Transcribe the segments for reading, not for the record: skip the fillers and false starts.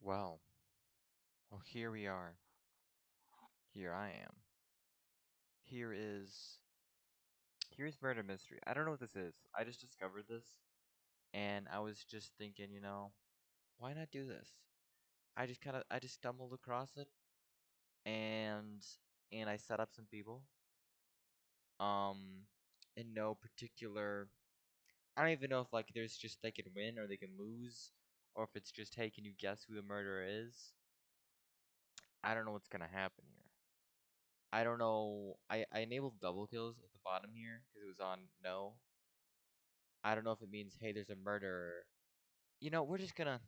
Well, well, here we are. Here I am. Here is here's murder mystery. I don't know what this is. I just discovered this, and I was just thinking, why not do this? I just stumbled across it, and I set up some people. Um, in no particular. I don't even know if like there's just they can win or they can lose, or if it's just hey, can you guess who the murderer is? I don't know what's gonna happen here. I don't know. I enabled double kills at the bottom here because it was on no. I don't know if it means hey, there's a murderer. We're just gonna.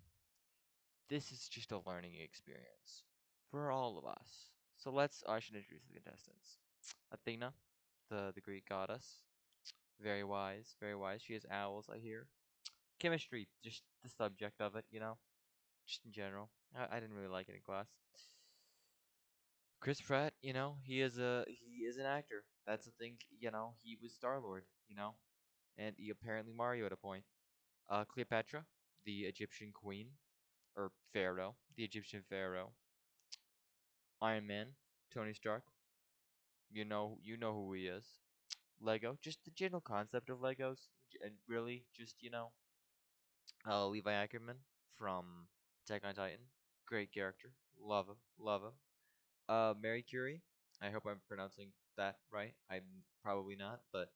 This is just a learning experience for all of us. So I should introduce the contestants. Athena, the Greek goddess, very wise, very wise. She has owls, I hear. Chemistry, just the subject of it, just in general. I didn't really like it in class. Chris Pratt, he is an actor. That's the thing, he was Star Lord, and he apparently Mario at a point. Cleopatra, the Egyptian queen or pharaoh, the Egyptian pharaoh. Iron Man, Tony Stark. You know who he is. Lego, just the general concept of Legos, and really just Levi Ackerman from Attack on Titan. Great character, love him, love him. Mary Curie. I hope I'm pronouncing that right. I'm probably not, but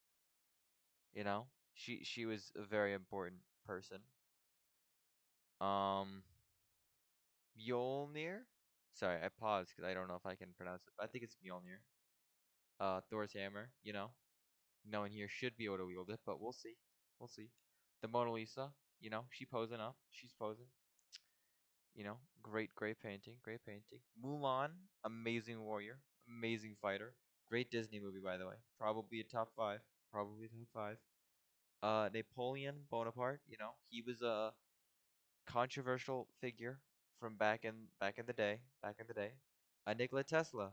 she was a very important person. Um, Mjolnir. Sorry, I paused because I don't know if I can pronounce it. But I think it's Mjolnir. Thor's hammer. No one here should be able to wield it, but we'll see. We'll see. The Mona Lisa. She posing up. She's posing. Great painting. Great painting. Mulan, amazing warrior, amazing fighter. Great Disney movie, by the way. Probably a top five. Probably top five. Napoleon Bonaparte. He was a controversial figure from back in the day. Back in the day. Nikola Tesla.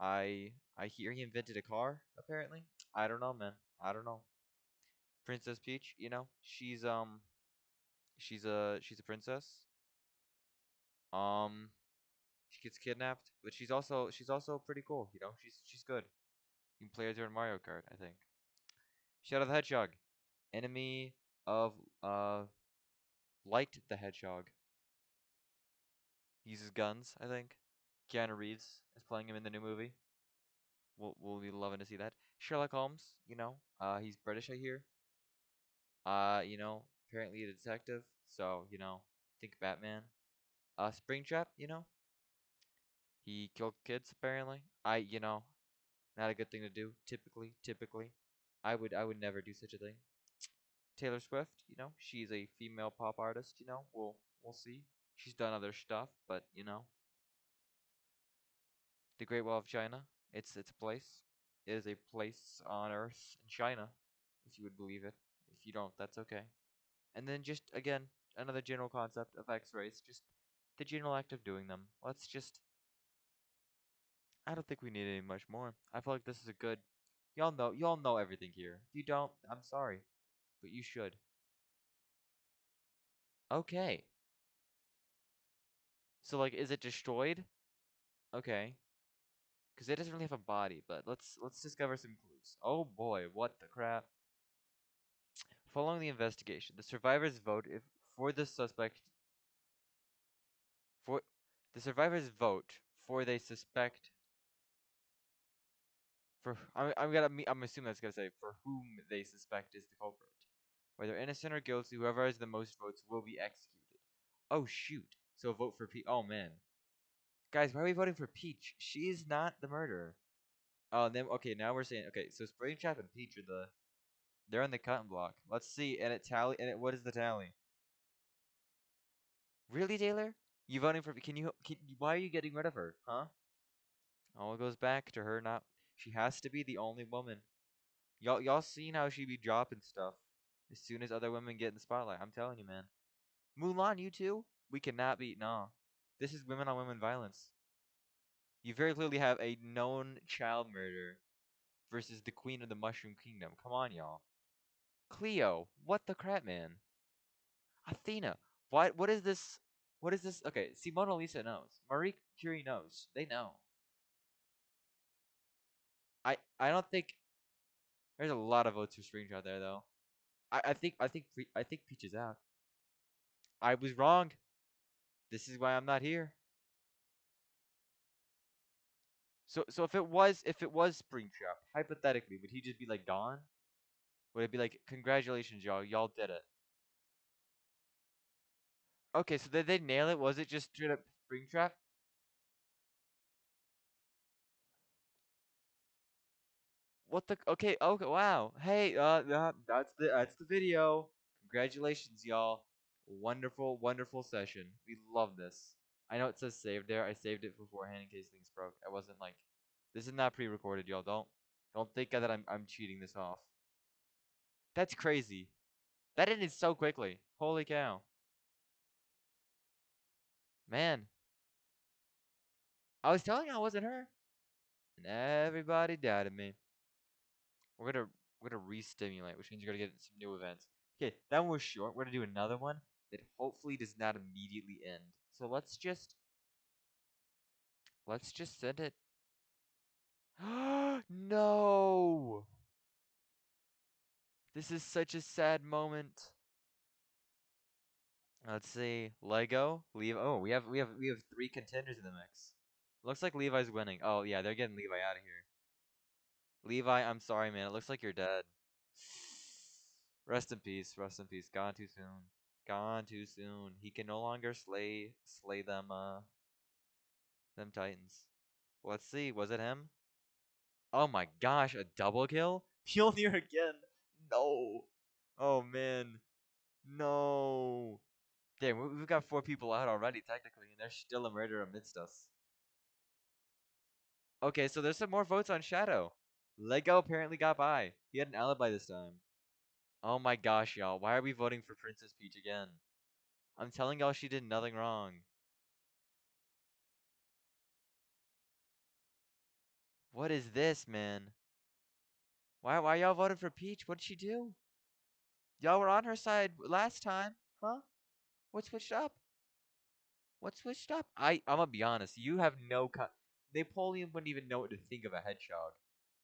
I hear he invented a car. Apparently, I don't know, man. I don't know. Princess Peach. She's a princess. Um, she gets kidnapped, but she's also pretty cool. She's good. You can play as her in Mario Kart, I think. Shadow the Hedgehog, enemy of Light the Hedgehog. He uses guns, I think. Keanu Reeves is playing him in the new movie. We'll be loving to see that. Sherlock Holmes, he's British, I hear. Apparently a detective, so think Batman. Springtrap, he killed kids apparently. Not a good thing to do. Typically, I would never do such a thing. Taylor Swift, she's a female pop artist. We'll see. She's done other stuff, but the Great Wall of China, it's a place. It is a place on Earth in China, if you would believe it. If you don't, that's okay. And then just again, another general concept of X-rays, just the general act of doing them. Let's just. I don't think we need any much more. I feel like this is a good. Y'all know everything here. If you don't, I'm sorry, but you should. Okay. So like, is it destroyed? Okay. Because it doesn't really have a body, but let's discover some clues. Oh boy, what the crap? Following the investigation, the survivors vote if for the suspect for the survivors vote for they suspect for I'm assuming that's gonna say for whom they suspect is the culprit. Whether innocent or guilty, whoever has the most votes will be executed. Oh shoot! So vote for Peach. Oh man, guys, why are we voting for Peach? She is not the murderer. Oh, then okay, now we're saying okay. So Springtrap and Peach are they're in the cutting block. Let's see, and it tally and it what is the tally? Really, Taylor? You voting for? Why are you getting rid of her? Huh? All goes back to her not. She has to be the only woman. Y'all seen how she be dropping stuff as soon as other women get in the spotlight. I'm telling you, man. Mulan, you too? We cannot be. No. This is women on women violence. You very clearly have a known child murder versus the queen of the Mushroom Kingdom. Come on, y'all. Cleo, what the crap, man? Athena, what is this? What is this? Okay, see, Mona Lisa knows. Marie Curie knows. They know. I don't think there's a lot of votes for Springtrap there though. I think Peach is out. I was wrong. This is why I'm not here. So if it was Springtrap, hypothetically, would he just be like gone? Would it be like, congratulations, y'all did it? Okay, so did they nail it? Was it just straight up Springtrap? What the? Okay, okay, wow. Hey, that's the video. Congratulations, y'all. Wonderful, wonderful session. We love this. I know it says saved there. I saved it beforehand in case things broke. I wasn't like, this is not pre-recorded, y'all. Don't think that I'm cheating this off. That's crazy. That ended so quickly. Holy cow, man. I was telling you I wasn't her, and everybody doubted me. We're gonna re-stimulate, which means you're gonna get some new events. Okay, that one was short. We're gonna do another one that hopefully does not immediately end. So let's just send it. No! This is such a sad moment. Let's see. Lego, Levi. Oh, we have three contenders in the mix. Looks like Levi's winning. Oh yeah, they're getting Levi out of here. Levi, I'm sorry, man. It looks like you're dead. Rest in peace. Rest in peace. Gone too soon. Gone too soon. He can no longer slay them Titans. Let's see. Was it him? Oh my gosh, a double kill? Mjolnir again. No. Oh man. No. Damn, we've got 4 people out already technically, and there's still a murder amidst us. Okay, so there's some more votes on Shadow. Lego apparently got by. He had an alibi this time. Oh my gosh, y'all. Why are we voting for Princess Peach again? I'm telling y'all she did nothing wrong. What is this, man? Why y'all voted for Peach? What did she do? Y'all were on her side last time, huh? What switched up? What switched up? I'm gonna be honest. You have no Napoleon wouldn't even know what to think of a hedgehog.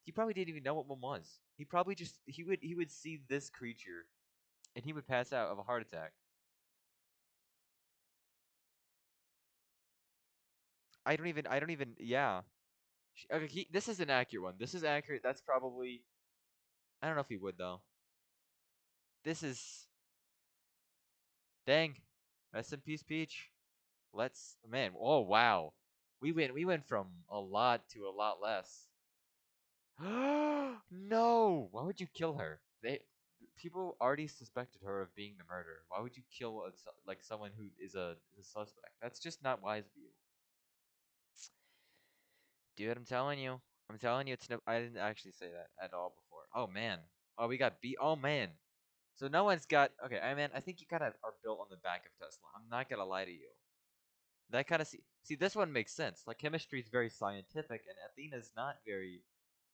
He probably didn't even know what one was. He probably just he would see this creature and he would pass out of a heart attack. I don't even yeah. Okay, this is an accurate one. This is accurate. That's probably I don't know if he would though. This is dang. Rest in peace, Peach. Let's man. Oh wow. We went from a lot to a lot less. No! Why would you kill her? People already suspected her of being the murderer. Why would you kill like someone who is a suspect? That's just not wise of you. Dude, I'm telling you. I'm telling you it's no I didn't actually say that at all before. Oh man. Oh, we got beat. Oh man. So no one's got okay, I think you kind of are built on the back of Tesla. I'm not gonna lie to you. That kind of see this one makes sense. Like chemistry is very scientific and Athena's not very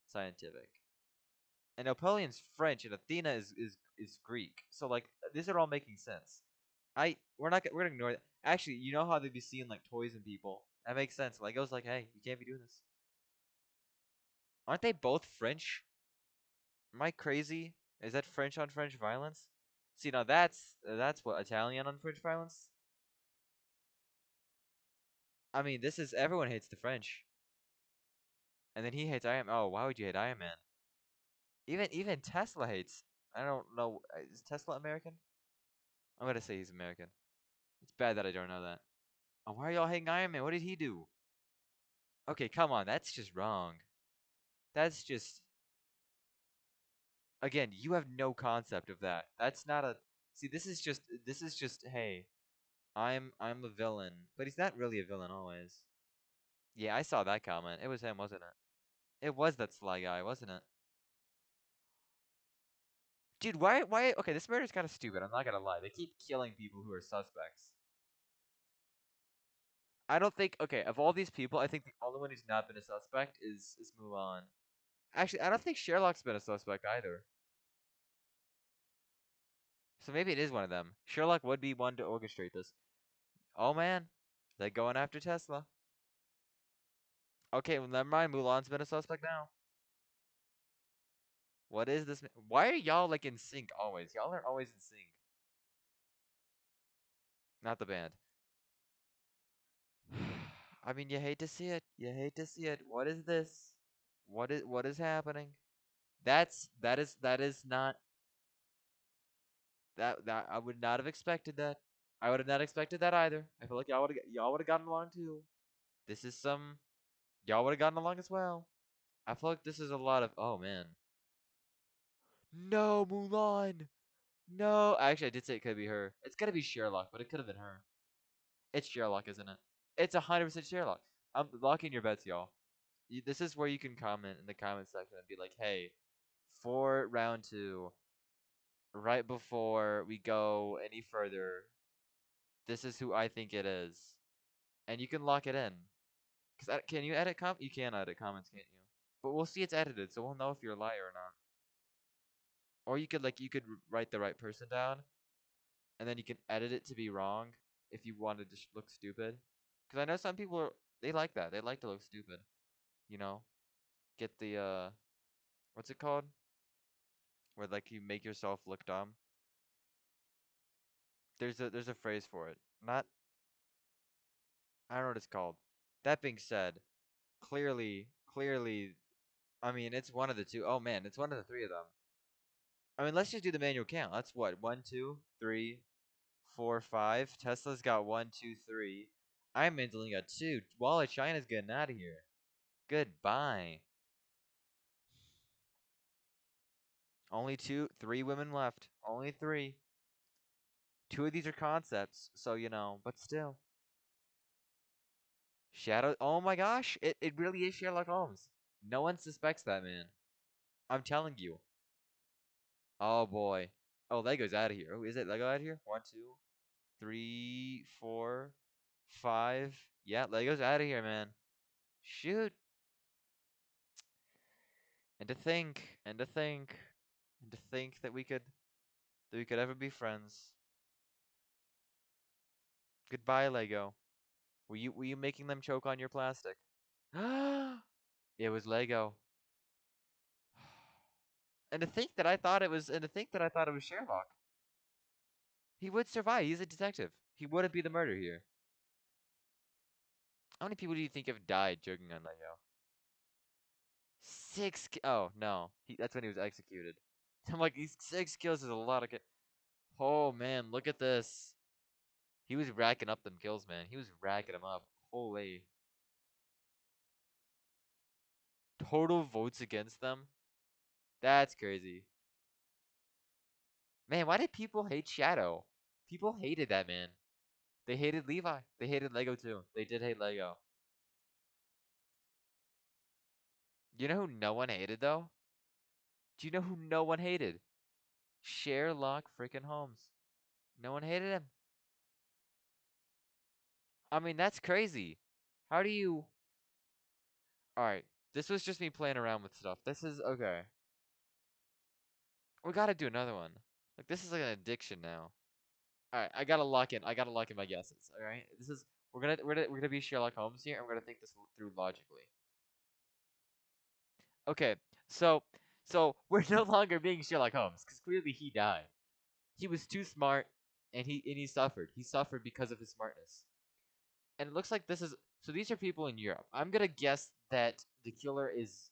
scientific. And Napoleon's French and Athena is Greek. So like these are all making sense. We're gonna ignore that. Actually, you know how they be seeing like toys and people. That makes sense. Like Lego's like, hey, you can't be doing this. Aren't they both French? Am I crazy? Is that French on French violence? See, now that's what Italian on French violence. I mean, this is everyone hates the French, and then he hates Iron. Oh, why would you hate Iron Man? Even Tesla hates. I don't know. Is Tesla American? I'm gonna say he's American. It's bad that I don't know that. Oh, why are y'all hating Iron Man? What did he do? Okay, come on. That's just wrong. That's just again, you have no concept of that. That's not a see. This is just hey, I'm a villain, but he's not really a villain always. Yeah, I saw that comment. It was him, wasn't it? It was that Sly guy, wasn't it? Dude, why? Okay, this murder's kind of stupid. I'm not gonna lie. They keep killing people who are suspects. I don't think. Okay, of all these people, I think the only one who's not been a suspect is Mulan. Actually, I don't think Sherlock's been a suspect either. So maybe it is one of them. Sherlock would be one to orchestrate this. Oh man, they're going after Tesla. Okay, well, never mind. Mulan's been a suspect now. What is this? Why are y'all like in sync always? Y'all are always in sync. Not the band. I mean, you hate to see it. You hate to see it. What is this? What is happening? That is not that I would not have expected that. I would have not expected that either. I feel like y'all would have gotten along too. This is some y'all would have gotten along as well. I feel like this is a lot of oh man. No, Mulan. No, actually I did say it could be her. It's gotta be Sherlock, but it could have been her. It's Sherlock, isn't it? It's 100% Sherlock. I'm locking your bets, y'all. This is where you can comment in the comment section and be like, hey, for round two, right before we go any further, this is who I think it is. And you can lock it in. Cause can you edit You can edit comments, can't you? But we'll see it's edited, so we'll know if you're a liar or not. Or you could write the right person down, and then you can edit it to be wrong if you wanted to look stupid. Cause I know some people they like that. They like to look stupid. You know, get the what's it called? Where like you make yourself look dumb. There's a phrase for it. Not I don't know what it's called. That being said, clearly, I mean it's one of the two. Oh man, it's one of the three of them. I mean, let's just do the manual count. That's what one, two, three, four, five. Tesla's got one, two, three. Iron Man's only got two. Wall of China's getting out of here. Goodbye. Only two, three women left. Only three. Two of these are concepts, so but still. Shadow. Oh my gosh, it really is Sherlock Holmes. No one suspects that man. I'm telling you. Oh boy. Oh, Lego's out of here. Oh, is it Lego out of here? One, two, three, four, five. Yeah, Lego's out of here, man. Shoot. And to think, and to think, and to think that we could ever be friends. Goodbye, Lego. Were you making them choke on your plastic? It was Lego. And to think that I thought it was Sherlock. He would survive. He's a detective. He wouldn't be the murderer here. How many people do you think have died joking on Lego? Six. Oh no, that's when he was executed. I'm like, these 6 kills is a lot of. Oh man, look at this. He was racking up them kills, man. He was racking them up. Holy. Total votes against them. That's crazy. Man, why did people hate Shadow? People hated that man. They hated Levi. They hated Lego too. They did hate Lego. You know who no one hated though? Do you know who no one hated? Sherlock freaking Holmes. No one hated him. I mean, that's crazy. How do you? All right, this was just me playing around with stuff. This is okay. We gotta do another one. Like this is like an addiction now. All right, I gotta lock in. I gotta lock in my guesses. All right, this is we're gonna be Sherlock Holmes here, and we're gonna think this through logically. Okay, so we're no longer being Sherlock Holmes because clearly he died. He was too smart, and he suffered. He suffered because of his smartness. And it looks like this is so. These are people in Europe. I'm gonna guess that the killer is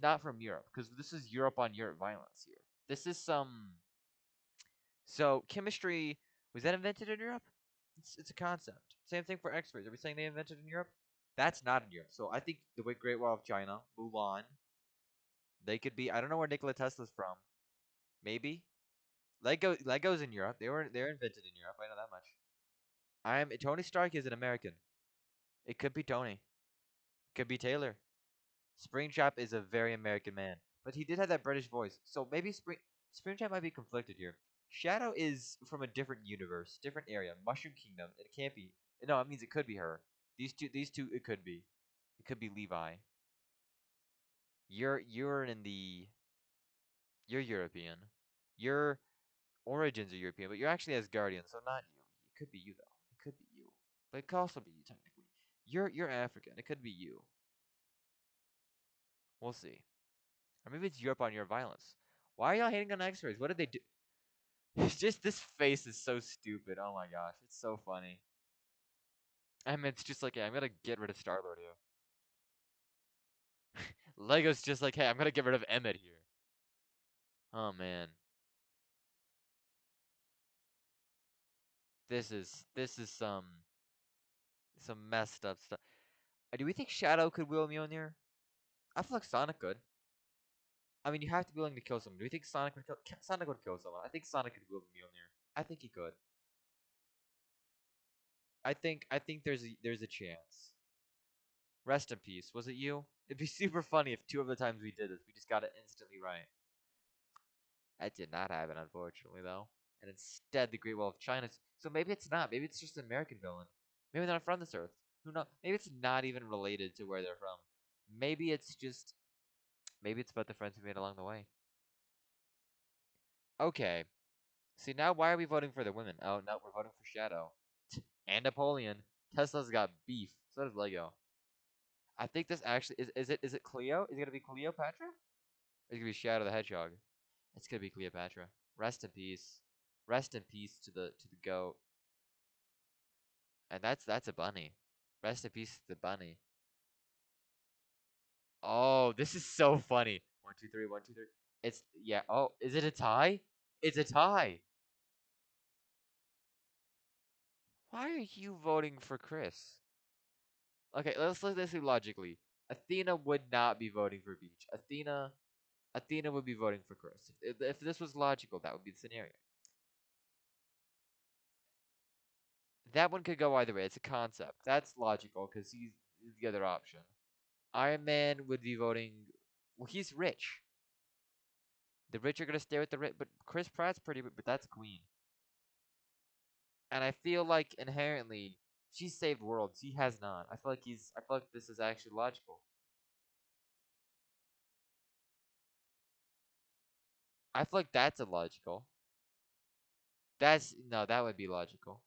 not from Europe because this is Europe on Europe violence here. This is some so chemistry was that invented in Europe? It's a concept. Same thing for X-rays. Are we saying they invented in Europe? That's not in Europe. So I think the Great Wall of China, Mulan, they could be. I don't know where Nikola Tesla's from. Maybe Legos in Europe. They're invented in Europe. I know that much. Tony Stark is an American. It could be Tony. It could be Taylor. Springtrap is a very American man, but he did have that British voice. So maybe Springtrap might be conflicted here. Shadow is from a different universe, different area, Mushroom Kingdom. It can't be. No, it means it could be her. These two, it could be. It could be Levi. You're in the. You're European. Your origins are European, but you're actually Asgardian, so not you. It could be you though. could be you, but it could also be you technically. You're African. It could be you. We'll see. Or maybe it's Europe on your violence. Why are y'all hating on X-rays? What did they do? It's just this face is so stupid. Oh my gosh, it's so funny. I mean, it's just like, hey, I'm gonna get rid of Star Lord here. Lego's just like, hey, I'm gonna get rid of Emmett here. Oh man, this is some messed up stuff. Do we think Shadow could wield Mjolnir? I feel like Sonic could. I mean, you have to be willing to kill someone. Do we think Sonic would kill? Sonic would kill someone. I think Sonic could wield Mjolnir. I think he could. I think there's a chance. Rest in peace. Was it you? It'd be super funny if two of the times we did this, we just got it instantly right. That did not happen, unfortunately, though. And instead, the Great Wall of China. So maybe it's not. Maybe it's just an American villain. Maybe they're not from this Earth. Who knows? Maybe it's not even related to where they're from. Maybe it's just. Maybe it's about the friends we made along the way. Okay. See, now why are we voting for the women? Oh, no, we're voting for Shadow. And Napoleon. Tesla's got beef. So does Lego. I think this actually is it Cleo? Is it gonna be Cleopatra? Or is it gonna be Shadow the Hedgehog? It's gonna be Cleopatra. Rest in peace. Rest in peace to the goat. And that's a bunny. Rest in peace to the bunny. Oh, this is so funny. 1, 2, 3, 1, 2, 3. It's yeah. Oh, is it a tie? It's a tie. Why are you voting for Chris? Okay, let's see logically. Athena would not be voting for Beach. Athena would be voting for Chris. If this was logical, that would be the scenario. That one could go either way. It's a concept. That's logical because he's the other option. Iron Man would be voting. Well, he's rich. The rich are gonna stay with the rich, but Chris Pratt's pretty, but that's Queen. And I feel like inherently she saved worlds. He has not. I feel like he's. I feel like this is actually logical. I feel like that's illogical. That's no, that would be logical.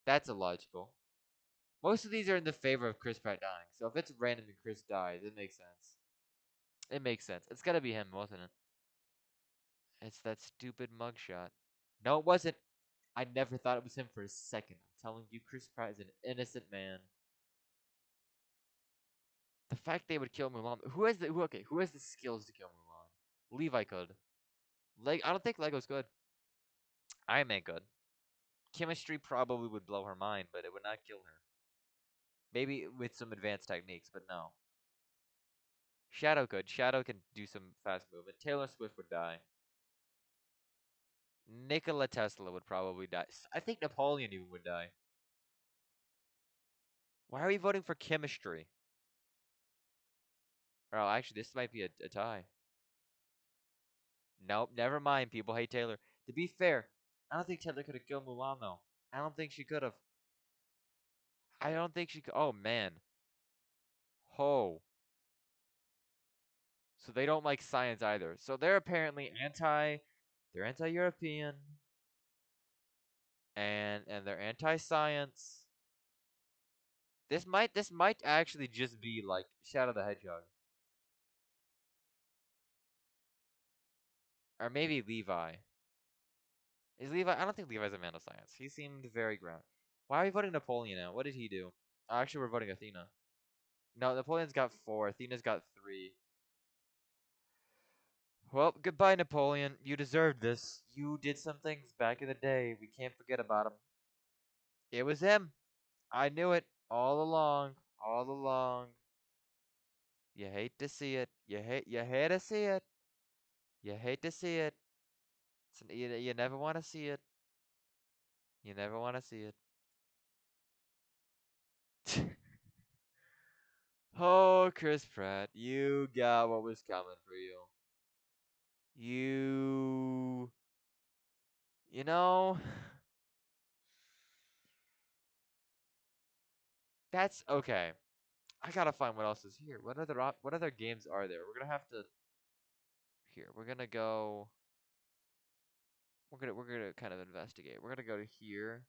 That's illogical. Most of these are in the favor of Chris Pratt dying. So if it's random and Chris dies, it makes sense. It makes sense. It's gotta be him, wasn't it? It's that stupid mugshot. No, it wasn't. I never thought it was him for a second. I'm telling you, Chris Pratt is an innocent man. The fact they would kill Mulan. Who has the skills to kill Mulan? Levi could. I don't think Lego's good. Iron Man could. Chemistry probably would blow her mind, but it would not kill her. Maybe with some advanced techniques, but no. Shadow could. Shadow can do some fast movement. Taylor Swift would die. Nikola Tesla would probably die. I think Napoleon even would die. Why are we voting for chemistry? Oh, actually, this might be a tie. Nope, never mind. People hate Taylor. To be fair, I don't think Taylor could have killed Mulan though. I don't think she could have. I don't think she could. Oh man. Ho. So they don't like science either. So they're apparently anti. They're anti-European, and they're anti-science. This might actually just be like Shadow the Hedgehog, or maybe Levi. Is Levi? I don't think Levi's a man of science. He seemed very grounded. Why are we voting Napoleon out? What did he do? Actually, we're voting Athena. No, Napoleon's got 4. Athena's got 3. Well, goodbye, Napoleon. You deserved this. You did some things back in the day. We can't forget about him. It was him. I knew it all along. All along. You hate to see it. You hate to see it. You hate to see it. You never want to see it. You never want to see it. Oh, Chris Pratt, you got what was coming for you. You, you know, that's okay. I gotta find what else is here. What other games are there? We're gonna have to here. We're gonna go. We're gonna kind of investigate. We're gonna go to here.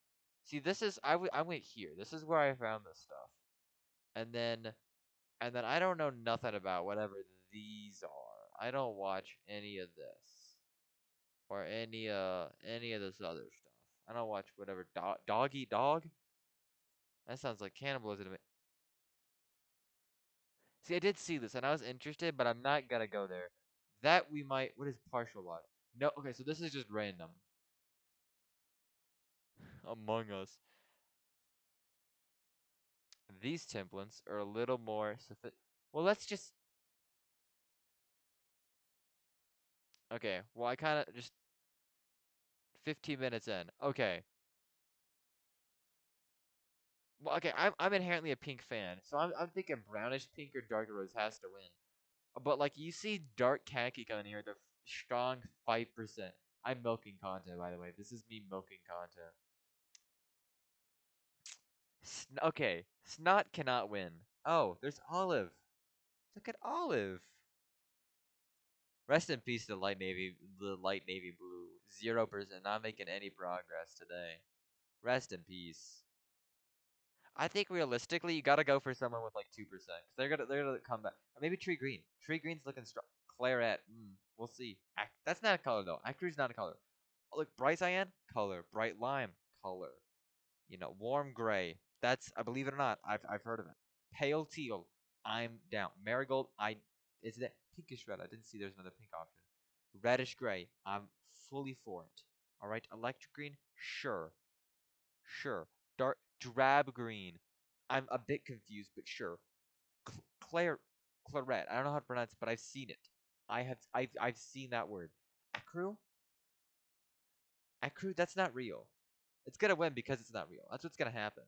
See, this is I went here. This is where I found this stuff, and then I don't know nothing about whatever these are. I don't watch any of this or any of this other stuff. I don't watch whatever dog eat dog. That sounds like cannibalism to me. See, I did see this and I was interested, but I'm not gonna go there. That we might. What is partial logic? No. Okay, so this is just random. Among Us. These templates are a little more Well, let's just. Okay. Well, I kind of just 15 minutes in. Okay. Well, okay. I'm inherently a pink fan, so I'm thinking brownish pink or dark rose has to win. But like you see dark khaki coming here, the strong 5%. I'm milking content, by the way. This is me milking content. Okay, Snot cannot win. Oh, there's Olive. Look at Olive. Rest in peace to the light navy blue. 0%, not making any progress today. Rest in peace. I think realistically, you gotta go for someone with like 2%, because they're gonna come back. Or maybe Tree Green. Tree Green's looking strong. Claret. We'll see. That's not a color though. Acru's not a color. Oh, look, bright cyan, color. Bright lime, color. Warm gray. That's, I believe it or not, I've heard of it. Pale teal. I'm down. Marigold. Is it pinkish red? I didn't see there's another pink option. Reddish gray. I'm fully for it. All right. Electric green. Sure. Sure. Dark drab green. I'm a bit confused, but sure. Claire, claret. I don't know how to pronounce it, but I've seen it. I've seen that word. Acru. Acru. That's not real. It's gonna win because it's not real. That's what's gonna happen.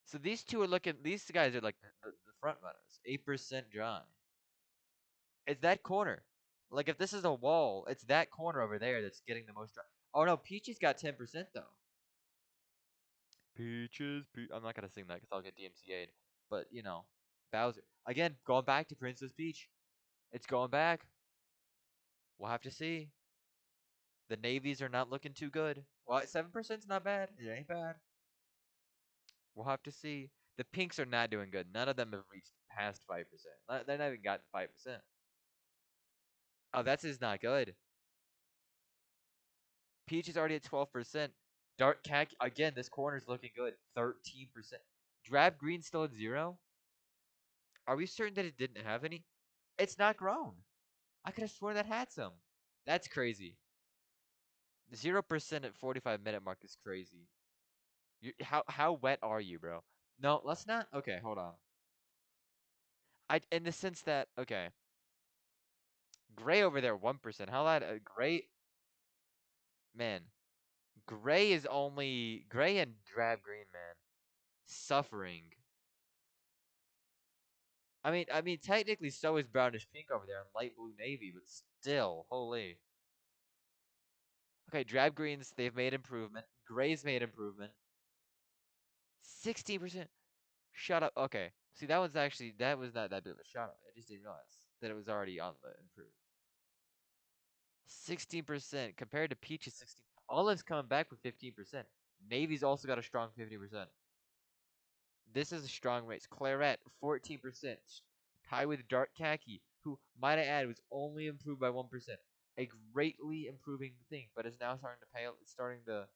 So these two are looking. These guys are like the front runners. 8% John. It's that corner. Like if this is a wall, it's that corner over there that's getting the most. Oh no, Peachy's got 10% though. Peaches, I'm not gonna sing that because I'll get DMCA'd. But Bowser again, going back to Princess Peach. It's going back. We'll have to see. The navies are not looking too good. Well, 7%'s not bad. It ain't bad. We'll have to see. The pinks are not doing good. None of them have reached past 5%. They're not even gotten 5%. Oh, that's just not good. Peach is already at 12%. Dark khaki again. This corner's looking good. 13%. Drab green still at 0. Are we certain that it didn't have any? It's not grown. I could have sworn that had some. That's crazy. 0% at 45-minute mark is crazy. How wet are you, bro? No, let's not. Okay, hold on. In the sense that okay, gray over there 1%. How that gray? Man, gray is only gray and drab green, man. Suffering. I mean, technically, so is brownish pink over there and light blue navy, but still, holy. Okay, drab greens, they've made improvement. Gray's made improvement. 16%. Shut up. Okay. See, that was not that big of a shut up. I just didn't realize that it was already on the improve. 16% compared to Peach's 16. Olive's coming back with 15%. Navy's also got a strong 50%. This is a strong race. Claret, 14%. Tied with Dark Khaki, who, might I add, was only improved by 1%. A greatly improving thing, but is now starting to pale. It's starting to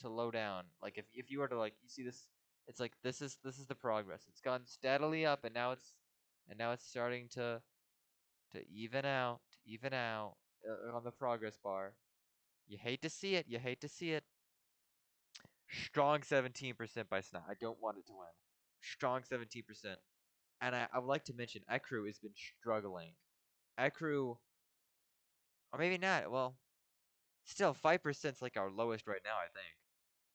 low down. Like if you were to you see this, it's like this is the progress. It's gone steadily up, and now it's starting to even out on the progress bar. You hate to see it. You hate to see it. Strong 17% by Snot. I don't want it to win. Strong 17%. And I would like to mention Ekru has been struggling. Ekru, or maybe not. Well, still 5% is like our lowest right now, I think.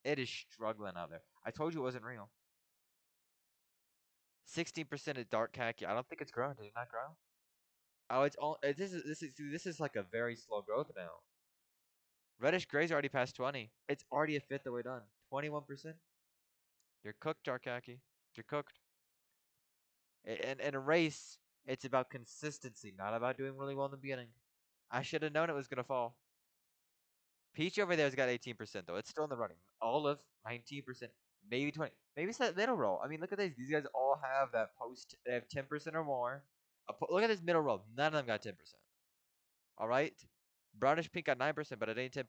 It is struggling out there. I told you it wasn't real. 16% of dark khaki. I don't think it's grown. Did it not grow? Oh, it's all. This is like a very slow growth now. Reddish gray's already past 20. It's already a fifth of the way done. 21%. You're cooked, dark khaki. You're cooked. In a race, it's about consistency, not about doing really well in the beginning. I should have known it was gonna fall. Peach over there's got 18% though. It's still in the running. Olive 19%, maybe 20. Maybe it's that middle row. I mean, look at these. These guys all have that post. They have 10% or more. Look at this middle row. None of them got 10%. All right. Brownish pink got 9%, but it ain't 10%.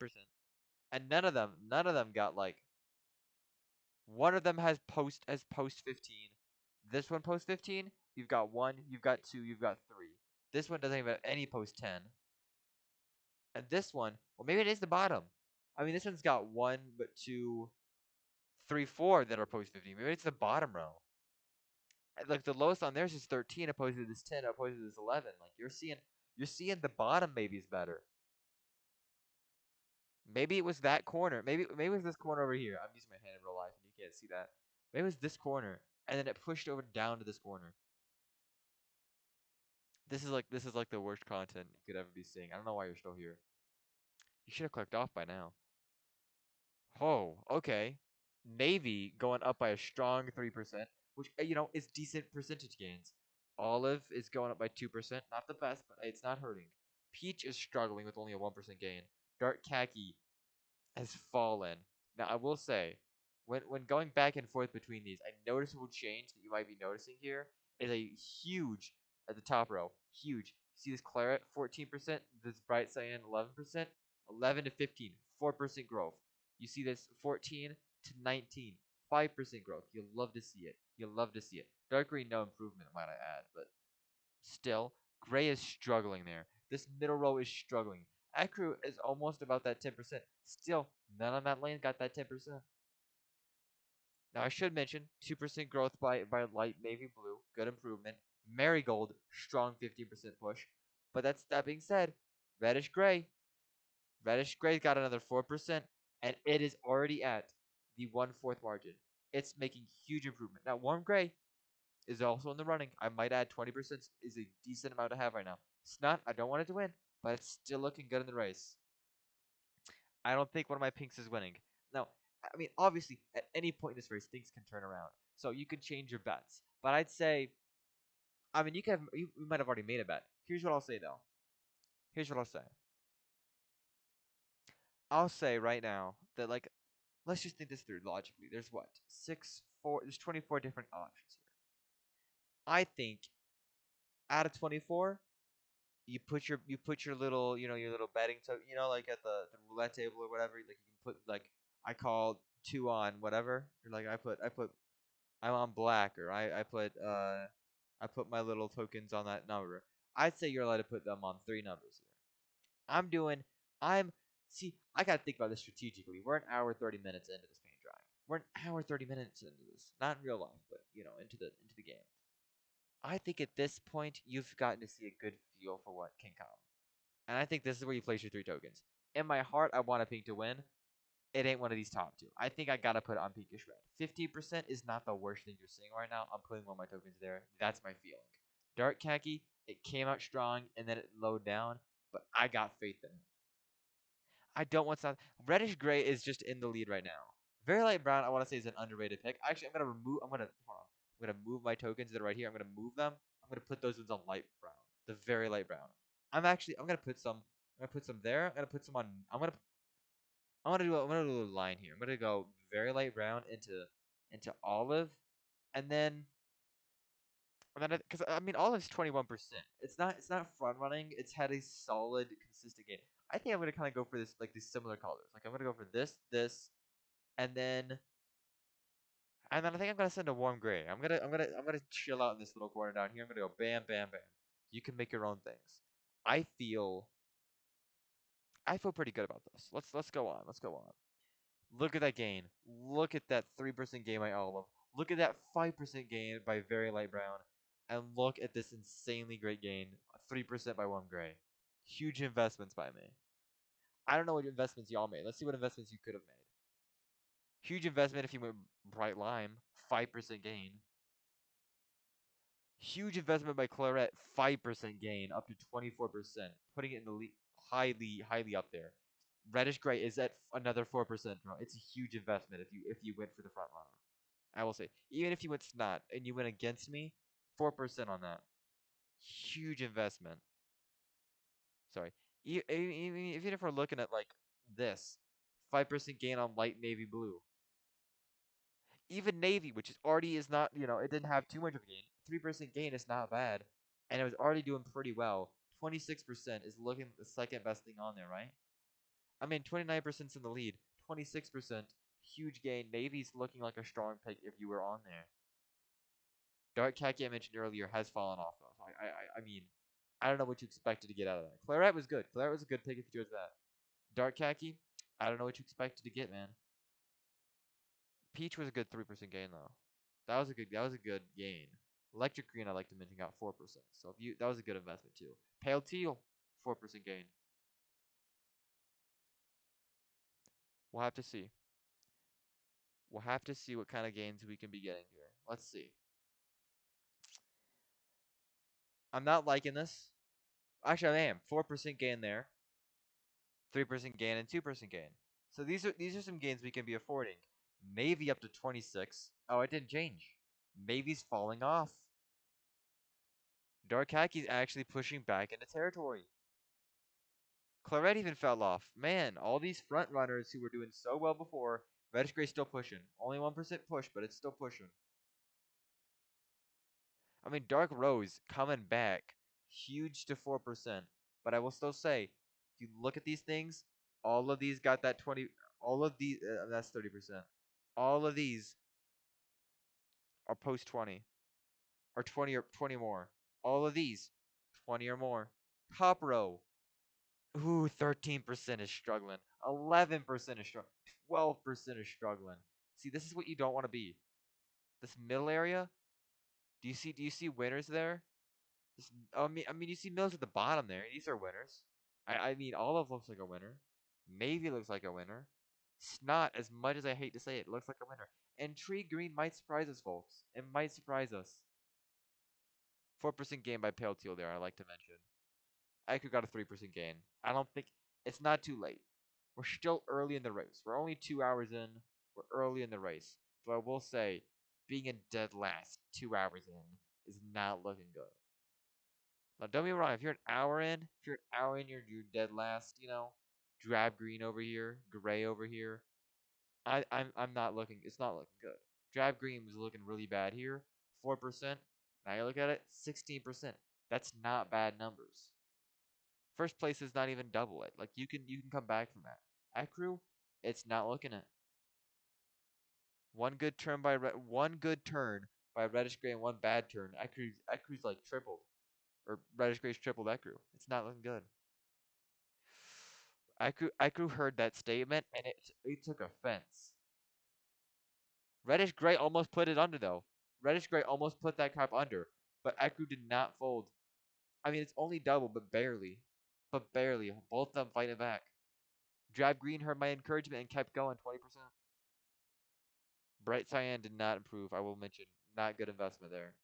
And none of them got like. One of them has post 15. This one post 15. You've got one. You've got two. You've got three. This one doesn't even have any post 10. And this one, well, maybe it is the bottom. I mean, this one's got one, but two, three, four that are post 15. Maybe it's the bottom row. Like the lowest on theirs is 13 opposed to this 10 opposed to this 11. Like you're seeing the bottom maybe is better. Maybe it was that corner. Maybe it was this corner over here. I'm using my hand in real life and you can't see that. Maybe it was this corner and then it pushed over down to this corner. This is like the worst content you could ever be seeing. I don't know why you're still here. You should have clicked off by now. Oh, okay. Navy going up by a strong 3%, which is decent percentage gains. Olive is going up by 2%, not the best, but it's not hurting. Peach is struggling with only a 1% gain. Dark khaki has fallen. Now I will say, when going back and forth between these, a noticeable change that you might be noticing here is a huge at the top row. Huge. See this claret 14%, this bright cyan 11%, 11 to 15, 4% growth. You see this 14 to 19, 5% growth. You'll love to see it. You'll love to see it. Dark green, no improvement, might I add, but still, gray is struggling there. This middle row is struggling. Ecru is almost about that 10%. Still, none on that lane got that 10%. Now I should mention 2% growth by light navy blue, good improvement. Marigold, strong 15% push. But that being said, reddish gray. Reddish gray got another 4%, and it is already at the 1/4 margin. It's making huge improvement. Now warm gray is also in the running. I might add 20% is a decent amount to have right now. It's not, I don't want it to win, but it's still looking good in the race. I don't think one of my pinks is winning. Now, I mean, obviously, at any point in this race, things can turn around. So you can change your bets. But I'd say, I mean, you might have already made a bet. Here's what I'll say though. Here's what I'll say. I'll say right now that like, let's just think this through logically. There's what there's 24 different options here. I think out of 24, you put your little your little betting like at the roulette table or whatever, like you can put like I call two on whatever, or like I put I'm on black, or I put my little tokens on that number. I'd say you're allowed to put them on three numbers here. I'm doing I'm See, I gotta think about this strategically. We're an hour 30 minutes into this paint drying. We're an hour 30 minutes into this, not in real life, but into the game. I think at this point you've gotten to see a good feel for what can come. And I think this is where you place your three tokens. In my heart, I want a pink to win. It ain't one of these top two. I think I gotta put it on pinkish red. 15% is not the worst thing you're seeing right now. I'm putting one of my tokens there. That's my feeling. Dark khaki, it came out strong and then it lowered down, but I got faith in it. I don't want some reddish gray is just in the lead right now. Very light brown, I want to say is an underrated pick. Actually, I'm gonna hold on. I'm gonna move my tokens that are right here. I'm gonna move them. I'm gonna put those ones on light brown, the very light brown. I'm gonna put some. I'm gonna put some there. I'm gonna put some on. I'm gonna do a line here. I'm gonna go very light brown into olive, and then because I mean olive's 21%. It's not front running. It's had a solid consistent gain. I think I'm gonna kind of go for this like these similar colors. Like I'm gonna go for this, and then I think I'm gonna send a warm gray. I'm gonna chill out in this little corner down here. I'm gonna go bam bam bam. You can make your own things. I feel I feel pretty good about this. Let's go on. Let's go on. Look at that gain. Look at that 3% gain by Olive. Look at that 5% gain by Very Light Brown. And look at this insanely great gain, 3% by Warm Gray. Huge investments by me. I don't know what investments y'all made. Let's see what investments you could have made. Huge investment if you went Bright Lime, 5% gain. Huge investment by Claret, 5% gain, up to 24%, putting it in the highly up there. Reddish gray is at another 4% draw. It's a huge investment if you went for the front runner. I will say, even if you went snot and you went against me, 4% on that. Huge investment. Sorry. Even if we're looking at like This 5% gain on light navy blue. Even navy, which is already is not, it didn't have too much of a gain. 3% gain is not bad, and it was already doing pretty well. 26% is looking the second best thing on there, right? I mean, 29% is in the lead. 26%, huge gain. Navy's looking like a strong pick if you were on there. Dark Khaki I mentioned earlier has fallen off though. So I mean, I don't know what you expected to get out of that. Claret was good. Claret was a good pick if you chose that. Dark Khaki, I don't know what you expected to get, man. Peach was a good 3% gain though. That was a good gain. Electric Green I like to mention got 4%. So if you that was a good investment too. Pale Teal, 4% gain. We'll have to see. We'll have to see what kind of gains we can be getting here. Let's see. I'm not liking this. Actually, I am. 4% gain there. 3% gain and 2% gain. So these are some gains we can be affording. Navy up to 26. Oh, it didn't change. Navy's falling off. Dark Khaki's actually pushing back into territory. Claret even fell off. Man, all these front runners who were doing so well before, Reddish Gray's still pushing. Only 1% push, but it's still pushing. I mean, Dark Rose coming back, huge to 4%. But I will still say, if you look at these things, all of these got that 20. All of these, that's 30%. All of these are post 20, or 20 or 20 more. All of these, 20 or more. Top row, ooh, 13% is struggling. 11% is struggling. 12% is struggling. See, this is what you don't want to be. This middle area. Do you see winners there? I mean, you see Mills at the bottom there. These are winners. I mean, Olive looks like a winner. Navy looks like a winner. Snot, as much as I hate to say it, looks like a winner. And Tree Green might surprise us, folks. It might surprise us. 4% gain by Pale Teal there, I like to mention. Iku got a 3% gain. I don't think it's not too late. We're still early in the race. We're only 2 hours in. We're early in the race. But I will say, being in dead last 2 hours in is not looking good. Now, don't be wrong. If you're an hour in, you're dead last. Drab green over here, gray over here. I'm not looking. It's not looking good. Drab green was looking really bad here. 4%. Now you look at it, 16%. That's not bad numbers. First place is not even double it. Like you can come back from that. Ecru, it's not looking it. One good turn by Reddish Gray and one bad turn. Ecru's like tripled, or Reddish Gray's tripled Ecru. It's not looking good. Ecru heard that statement and it took offense. Reddish Gray almost put it under though. Reddish Gray almost put that crap under, but Ecru did not fold. I mean, it's only double, but barely. But barely. Both of them fighting back. Drab Green heard my encouragement and kept going, 20%. Bright Cyan did not improve, I will mention. Not good investment there.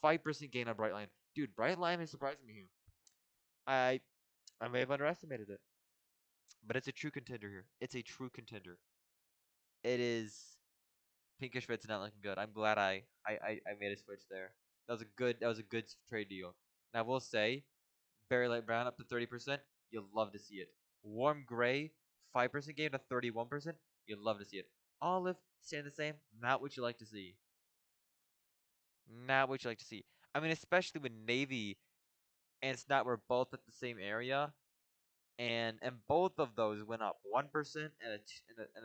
5% gain on Bright Lion. Dude, Bright Lion is surprising me here. I I may have underestimated it. But it's a true contender here. It's a true contender. It is. Pinkish Red's not looking good. I'm glad I made a switch there. That was a good trade deal. Now we'll say Berry Light Brown up to 30%. You'll love to see it. Warm Gray 5% gain to 31%. You'll love to see it. Olive staying the same. Not what you like to see. Not what you like to see. I mean, especially when Navy and Snot were both at the same area, and both of those went up 1% and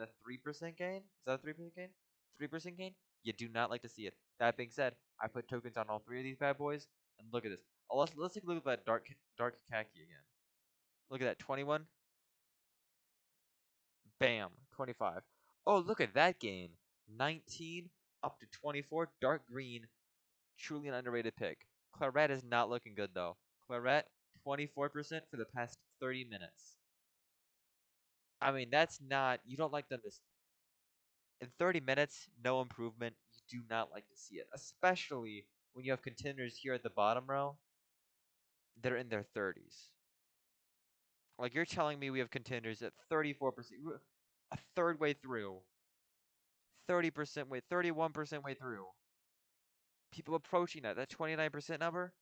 a 3% gain. Is that a 3% gain? 3% gain. You do not like to see it. That being said, I put tokens on all three of these bad boys, and look at this. Oh, let's take a look at that dark khaki again. Look at that 21. Bam, 25. Oh, look at that gain. 19 up to 24. Dark green, truly an underrated pick. Claret is not looking good though. Claret 24% for the past 30 minutes. I mean, that's not, you don't like them to, in 30 minutes, no improvement. You do not like to see it, especially when you have contenders here at the bottom row that are in their 30s. Like, you're telling me we have contenders at 34%, a third way through, 30% way, 31% way through. People approaching that 29% number,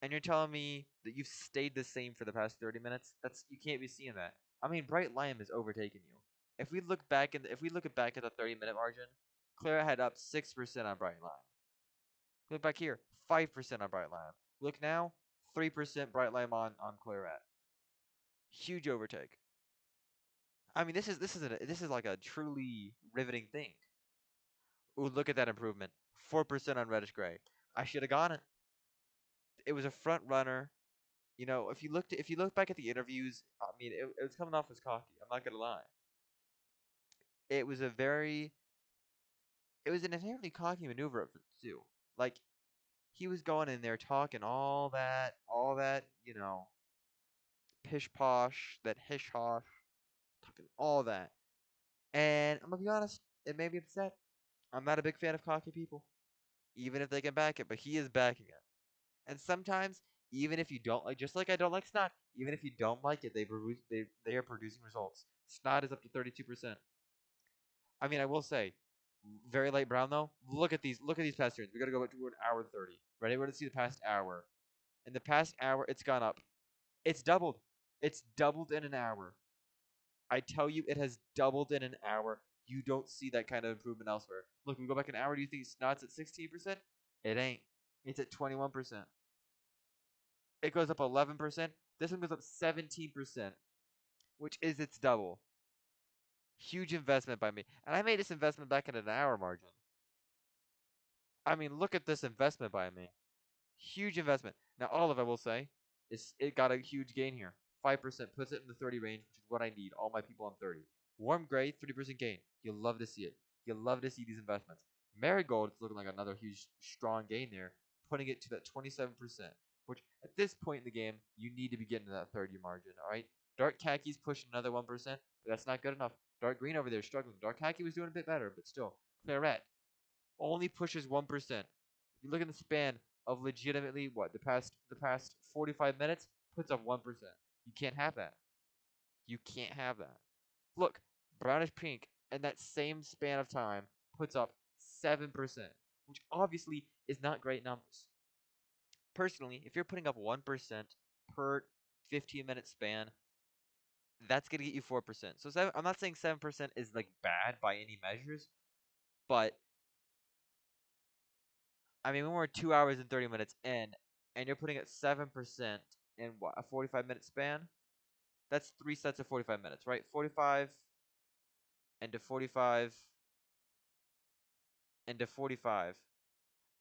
and you're telling me that you've stayed the same for the past 30 minutes? You can't be seeing that. I mean, Bright Lime is overtaking you. If we look at back at the 30-minute margin, Clara had up 6% on Bright Lime. Look back here, 5% on Bright Lime. Look now, 3% Bright Lime on Claret. Huge overtake. I mean, this is like a truly riveting thing. Ooh, look at that improvement. 4% on Reddish Gray. I should have gone it. It was a front runner. You know, if you look back at the interviews, I mean, it was coming off as cocky. I'm not gonna lie. It was a very, it was an inherently cocky maneuver too. Like he was going in there talking all that, you know, pish posh, that hish hosh, talking all that. And I'm gonna be honest, it made me upset. I'm not a big fan of cocky people, even if they can back it, but he is backing it. And sometimes, even if you don't like, just like I don't like Snot, even if you don't like it, they are producing results. Snot is up to 32%. I mean, I will say, very light brown though. Look at these past turns. We gotta go back to an hour 30. Ready? We're gonna see the past hour. In the past hour, it's gone up. It's doubled. It's doubled in an hour. I tell you, it has doubled in an hour. You don't see that kind of improvement elsewhere. Look, we go back an hour. Do you think Snot's at 16%? It ain't. It's at 21%. It goes up 11%. This one goes up 17%, which is its double. Huge investment by me. And I made this investment back in an hour margin. I mean, look at this investment by me. Huge investment. Now, Olive, I will say, is it got a huge gain here. 5% puts it in the 30 range, which is what I need. All my people on 30. Warm Gray, 30% gain. You'll love to see it. You'll love to see these investments. Marigold, it's looking like another huge, strong gain there, putting it to that 27%, which at this point in the game, you need to be getting to that 30 margin, all right? Dark Khaki's pushing another 1%, but that's not good enough. Dark Green over there is struggling. Dark Khaki was doing a bit better, but still. Claret only pushes 1%. If you look at the span of legitimately the past 45 minutes, puts up 1%. You can't have that. You can't have that. Look, brownish pink in that same span of time puts up 7%, which obviously is not great numbers. Personally, if you're putting up 1% per 15-minute span, that's gonna get you 4%. So I'm not saying 7% is like bad by any measures, but I mean when we're 2 hours and 30 minutes in, and you're putting at 7% in what, a 45-minute span, that's 3 sets of 45 minutes, right? 45 and to 45 and to 45.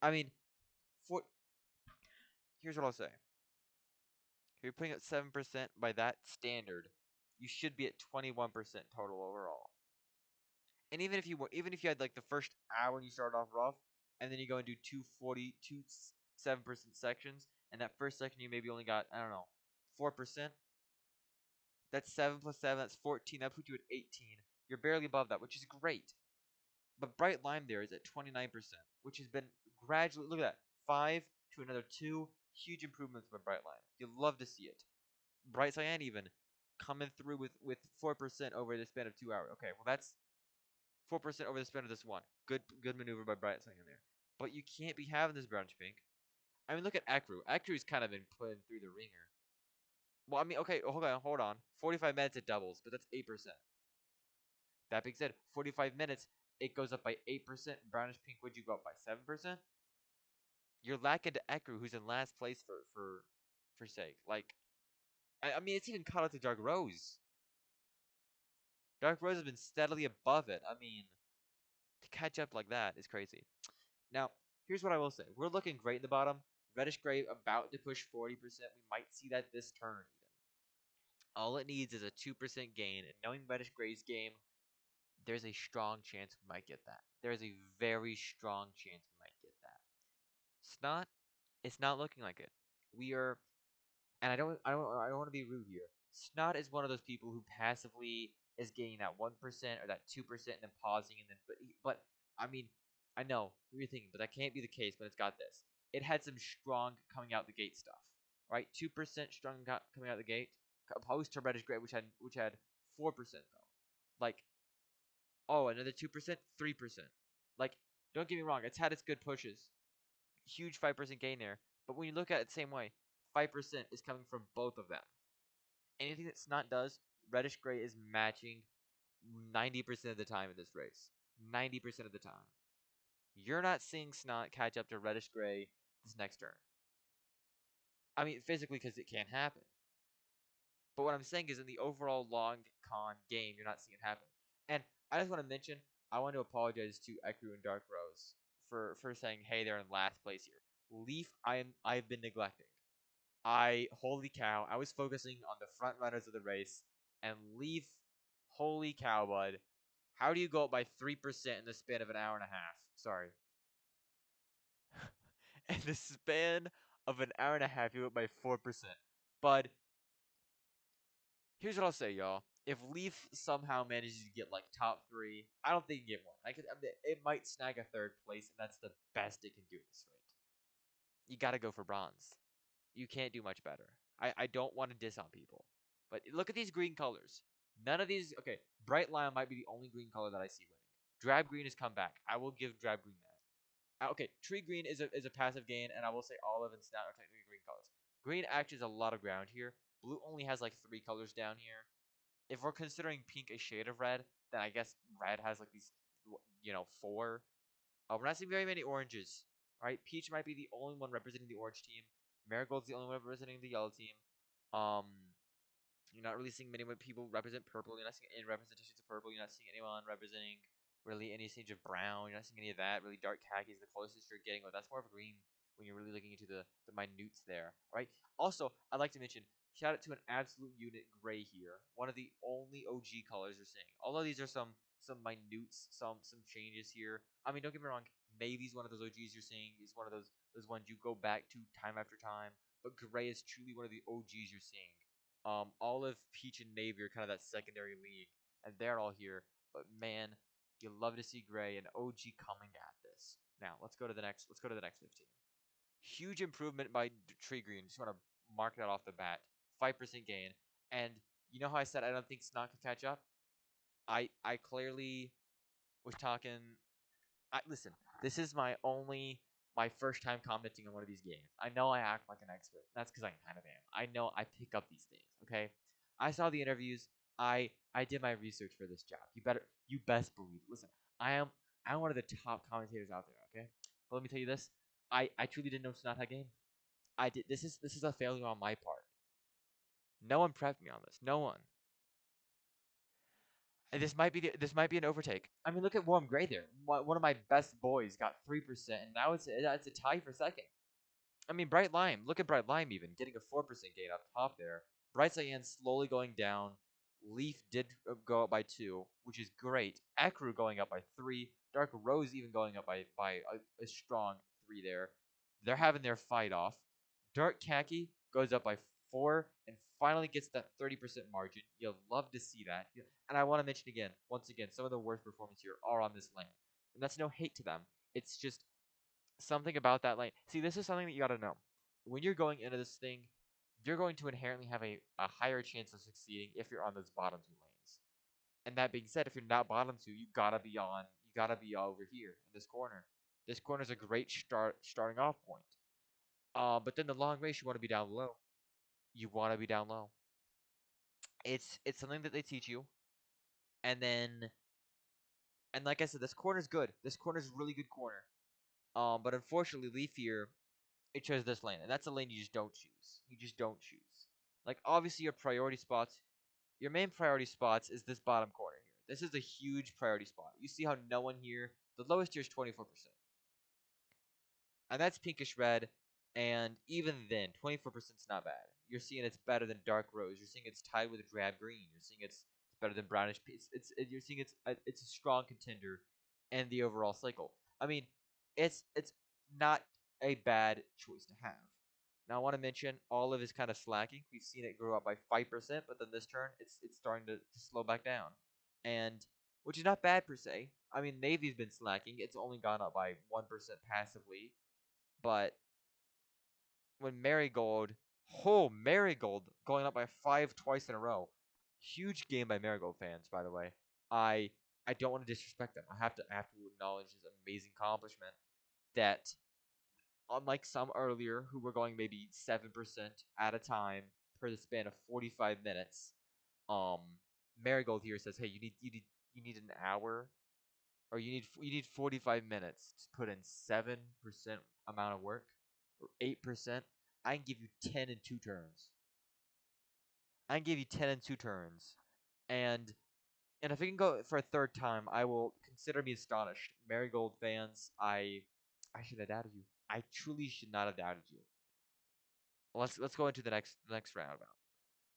I mean, for here's what I'll say. If you're putting at 7% by that standard, you should be at 21% total overall. And even if you had like the first hour and you start off rough, and then you go and do 7% sections, and that first section you maybe only got, I don't know, 4%. That's 7 plus 7, that's 14. That puts you at 18. You're barely above that, which is great. But Bright Lime there is at 29%, which has been gradually, look at that, 5 to another 2. Huge improvements by Bright Lime. You'll love to see it. Bright Cyan even coming through with 4% over the span of 2 hours. Okay, well that's 4% over the span of this one. Good maneuver by Bright Cyan there. But you can't be having this brownish pink. I mean, look at Akru. Akru's kind of been put through the ringer. Well, I mean, okay, hold on. 45 minutes it doubles, but that's 8%. That being said, 45 minutes it goes up by 8%. Brownish pink would you go up by 7%? You're lacking to Ekru, who's in last place for sake. Like, I mean, it's even caught up to Dark Rose. Dark Rose has been steadily above it. I mean, to catch up like that is crazy. Now, here's what I will say. We're looking great in the bottom. Reddish Gray about to push 40%. We might see that this turn even. All it needs is a 2% gain, and knowing Reddish Gray's game, there's a strong chance we might get that. There's a very strong chance we might get that. Snot, it's not looking like it. We are, and I don't want to be rude here. Snot is one of those people who passively is getting that 1% or that 2% and then pausing and then, but I mean, I know what you're thinking, but that can't be the case when it's got this. It had some strong coming out the gate stuff, right? 2% strong coming out the gate, opposed to Reddish Gray, which had 4% though. Like, oh, another 2%, 3%. Like, don't get me wrong, it's had its good pushes, huge 5% gain there. But when you look at it the same way, 5% is coming from both of them. Anything that Snot does, reddish gray is matching 90% of the time in this race. 90% of the time. You're not seeing Snot catch up to reddish gray this next turn. I mean, physically, because it can't happen. But what I'm saying is, in the overall long con game, you're not seeing it happen. And I just want to mention, I want to apologize to Ekru and Dark Rose for saying, hey, they're in last place here. Leaf, I've been neglecting. Holy cow, I was focusing on the front runners of the race, and Leaf, holy cow, bud. How do you go up by 3% in the span of an hour and a half? Sorry. In the span of an hour and a half, you go up by 4%. But here's what I'll say, y'all. If Leaf somehow manages to get like top 3, I don't think he can get one. It might snag a 3rd place, and that's the best it can do at this rate. You gotta go for bronze. You can't do much better. I don't want to diss on people. But look at these green colors. None of these. Okay, Bright Lime might be the only green color that I see winning. Drab Green has come back. I will give Drab Green that. Okay, Tree Green is a passive gain, and I will say Olive and Snout are technically green colors. Green actually has a lot of ground here. Blue only has like 3 colors down here. If we're considering pink a shade of red, then I guess red has like these, 4. We're not seeing very many oranges. All right, Peach might be the only one representing the orange team. Marigold's the only one representing the yellow team. Um, you're not really seeing many people represent purple. You're not seeing any representations of purple. You're not seeing anyone representing really any stage of brown. You're not seeing any of that. Really dark khaki is the closest you're getting. But that's more of a green when you're really looking into the minutes there. All right. Also, I'd like to mention shout out to an absolute unit gray here. One of the only OG colors you're seeing. Although these are some minutes, some changes here. I mean, don't get me wrong. Navy's one of those OGs you're seeing. Is one of those ones you go back to time after time. But gray is truly one of the OGs you're seeing. Olive, Peach, and Navy are kind of that secondary league, and they're all here. But man, you love to see Gray and OG coming at this. Now let's go to the next. Let's go to the next 15. Huge improvement by Tree Green. Just want to mark that off the bat. 5% gain, and you know how I said I don't think Snot can catch up. I clearly was talking. Listen. This is my first time commenting on one of these games. I know I act like an expert. That's because I kind of am. I know I pick up these things. Okay, I saw the interviews. I did my research for this job. You best believe. Listen, I'm one of the top commentators out there. Okay, but let me tell you this. I truly didn't know Snot had game. I did. This is a failure on my part. No one prepped me on this. No one. And this might be an overtake. I mean, look at Warm Gray there. One of my best boys got 3%, and now it's a tie for second. I mean, Bright Lime. Look at Bright Lime even getting a 4% gain up top there. Bright Cyan slowly going down. Leaf did go up by 2, which is great. Ekru going up by 3. Dark Rose even going up by a strong 3 there. They're having their fight off. Dark Khaki goes up by 4 and finally gets that 30% margin. You'll love to see that. And I want to mention again, once again, some of the worst performances here are on this lane. And that's no hate to them. It's just something about that lane. See, this is something that you got to know. When you're going into this thing, you're going to inherently have a higher chance of succeeding if you're on those bottom 2 lanes. And that being said, if you're not bottom 2, you gotta be over here in this corner. This corner is a great starting off point. But then the long race, you want to be down low. You want to be down low. It's something that they teach you, and then and like I said, this corner's good. This corner's a really good corner. But unfortunately, Leaf here, it chose this lane, and that's a lane you just don't choose. You just don't choose. Like obviously your priority spots, your main priority spots is this bottom corner here. This is a huge priority spot. You see how no one here. The lowest here is 24%. And that's pinkish red. And even then, 24% is not bad. You're seeing it's better than dark rose. You're seeing it's tied with drab green. You're seeing it's better than brownish. You're seeing it's a strong contender in the overall cycle. I mean, it's not a bad choice to have. Now I want to mention Olive is kind of slacking. We've seen it grow up by 5%, but then this turn it's starting to slow back down, and which is not bad per se. I mean, Navy's been slacking. It's only gone up by 1% passively, but when Marigold going up by 5 twice in a row. Huge game by Marigold fans, by the way. I I don't want to disrespect them. I have to acknowledge his amazing accomplishment that unlike some earlier who were going maybe 7% at a time per the span of 45 minutes, um Marigold here says, hey, you need an hour, or you need 45 minutes to put in 7% amount of work, or 8%. I can give you 10 in 2 turns. I can give you 10 in 2 turns, and if we can go for a third time, I will consider me astonished. Marigold fans, I should have doubted you. I truly should not have doubted you. Let's go into the next roundabout.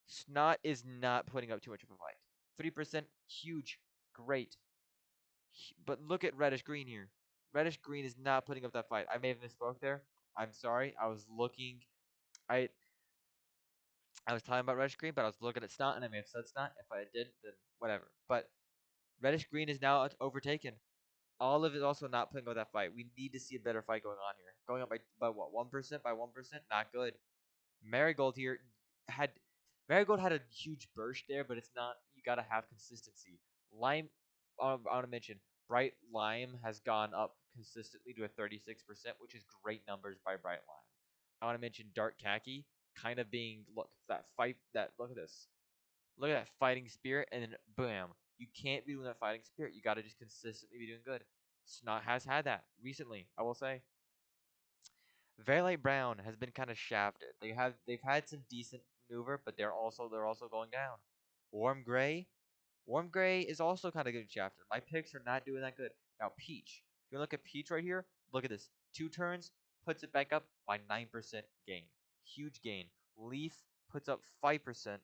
Snot is not putting up too much of a fight. 3%, huge, great. But look at Reddish Green here. Reddish Green is not putting up that fight. I may have misspoke there. I'm sorry. I was looking. I I was talking about Reddish Green, but I was looking at Snot, and I may have said Snot. If I didn't, then whatever. But Reddish Green is now overtaken. Olive is also not putting up that fight. We need to see a better fight going on here. Going up by what, 1%? By 1%? Not good. Marigold here had Marigold had a huge burst there, but it's not. You gotta have consistency. Lime, I want to mention, Bright Lime has gone up consistently to a 36%, which is great numbers by Bright Lime. I want to mention Dark Khaki kind of being look at this. Look at that fighting spirit, and then bam. You can't be doing that fighting spirit. You got to just consistently be doing good. Snot has had that recently, I will say. Very Light Brown has been kind of shafted. They've had some decent maneuver, but they're also going down. Warm Gray, Warm Gray is also kind of getting shafted. My picks are not doing that good. Now Peach, if you look at Peach right here, look at this. 2 turns, puts it back up by 9% gain. Huge gain. Leaf puts up 5%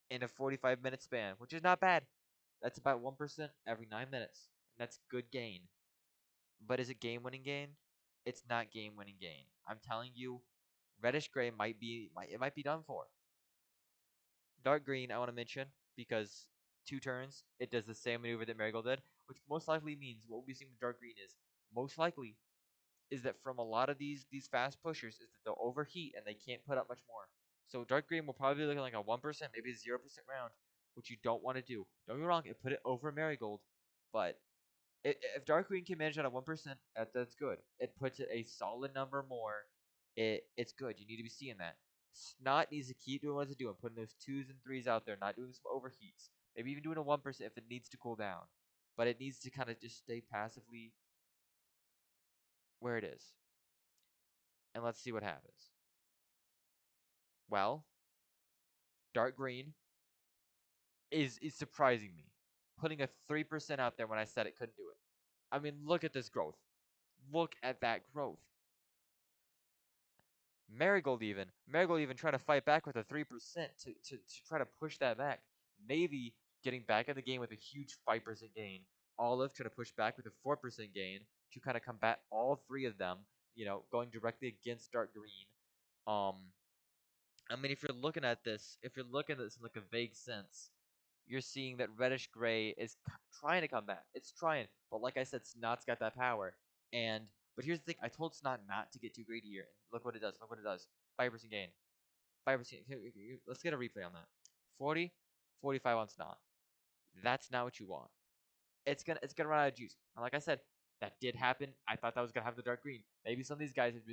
in a 45-minute span, which is not bad. That's about 1% every 9 minutes, and that's good gain. But is it game-winning gain? It's not game-winning gain. I'm telling you, Reddish Gray might be done for. Dark Green, I want to mention, because 2 turns, it does the same maneuver that Marigold did, which most likely means what we'll be seeing with Dark Green most likely is that from a lot of these fast pushers is that they'll overheat and they can't put up much more. So Dark Green will probably be looking like a 1%, maybe a 0% round, which you don't want to do. Don't get me wrong, it put it over Marigold, but if Dark Green can manage at a 1%, that's good. It puts it a solid number more. It's good. You need to be seeing that. Snot needs to keep doing what it's doing, putting those 2s and 3s out there, not doing some overheats. Maybe even doing a 1% if it needs to cool down. But it needs to kind of just stay passively where it is. And let's see what happens. Well, Dark Green is surprising me. Putting a 3% out there when I said it couldn't do it. I mean, look at this growth. Look at that growth. Marigold even trying to fight back with a 3% to try to push that back. Navy getting back in the game with a huge 5% gain. Olive trying to push back with a 4% gain to kind of combat all three of them, going directly against Dark Green. Um, I mean, if you're looking at this in like a vague sense, you're seeing that Reddish Gray is trying to come back. It's trying, but like I said, Snot's got that power. But here's the thing: I told Snot not to get too greedy here, and look what it does. Look what it does. 5% gain. 5%. Let's get a replay on that. 40, 45 on Snot. That's not what you want. It's gonna run out of juice. And like I said, that did happen. I thought that was gonna have the dark green. Maybe some of these guys have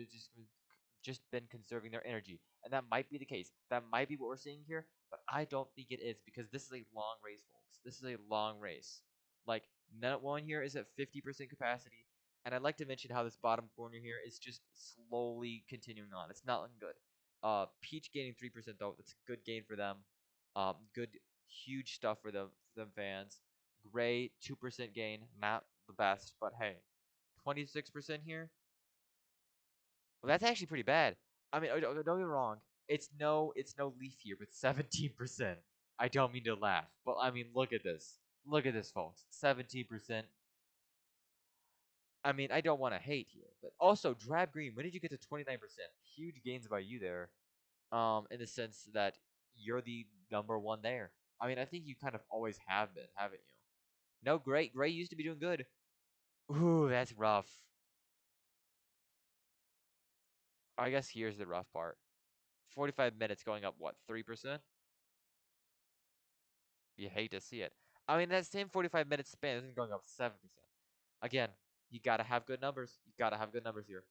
just been conserving their energy, and that might be the case. That might be what we're seeing here, but I don't think it is because this is a long race, folks. This is a long race. Like Net One here is at 50% capacity, and I'd like to mention how this bottom corner here is just slowly continuing on. It's not looking good. Peach gaining 3% though. That's a good gain for them. Good huge stuff for them fans. Gray 2% gain, not the best, but hey, 26% here. Well, that's actually pretty bad. I mean, don't get me wrong. It's no leaf here with 17%. I don't mean to laugh, but I mean, look at this. Look at this, folks. 17%. I mean, I don't want to hate here, but also Drab Green. When did you get to 29%? Huge gains by you there. In the sense that you're the number one there. I mean, I think you kind of always have been, haven't you? No, Gray used to be doing good. Ooh, that's rough. I guess here's the rough part. 45 minutes going up, what, 3%? You hate to see it. I mean, that same 45-minute span isn't going up 7%. Again, you gotta have good numbers. You gotta have good numbers here.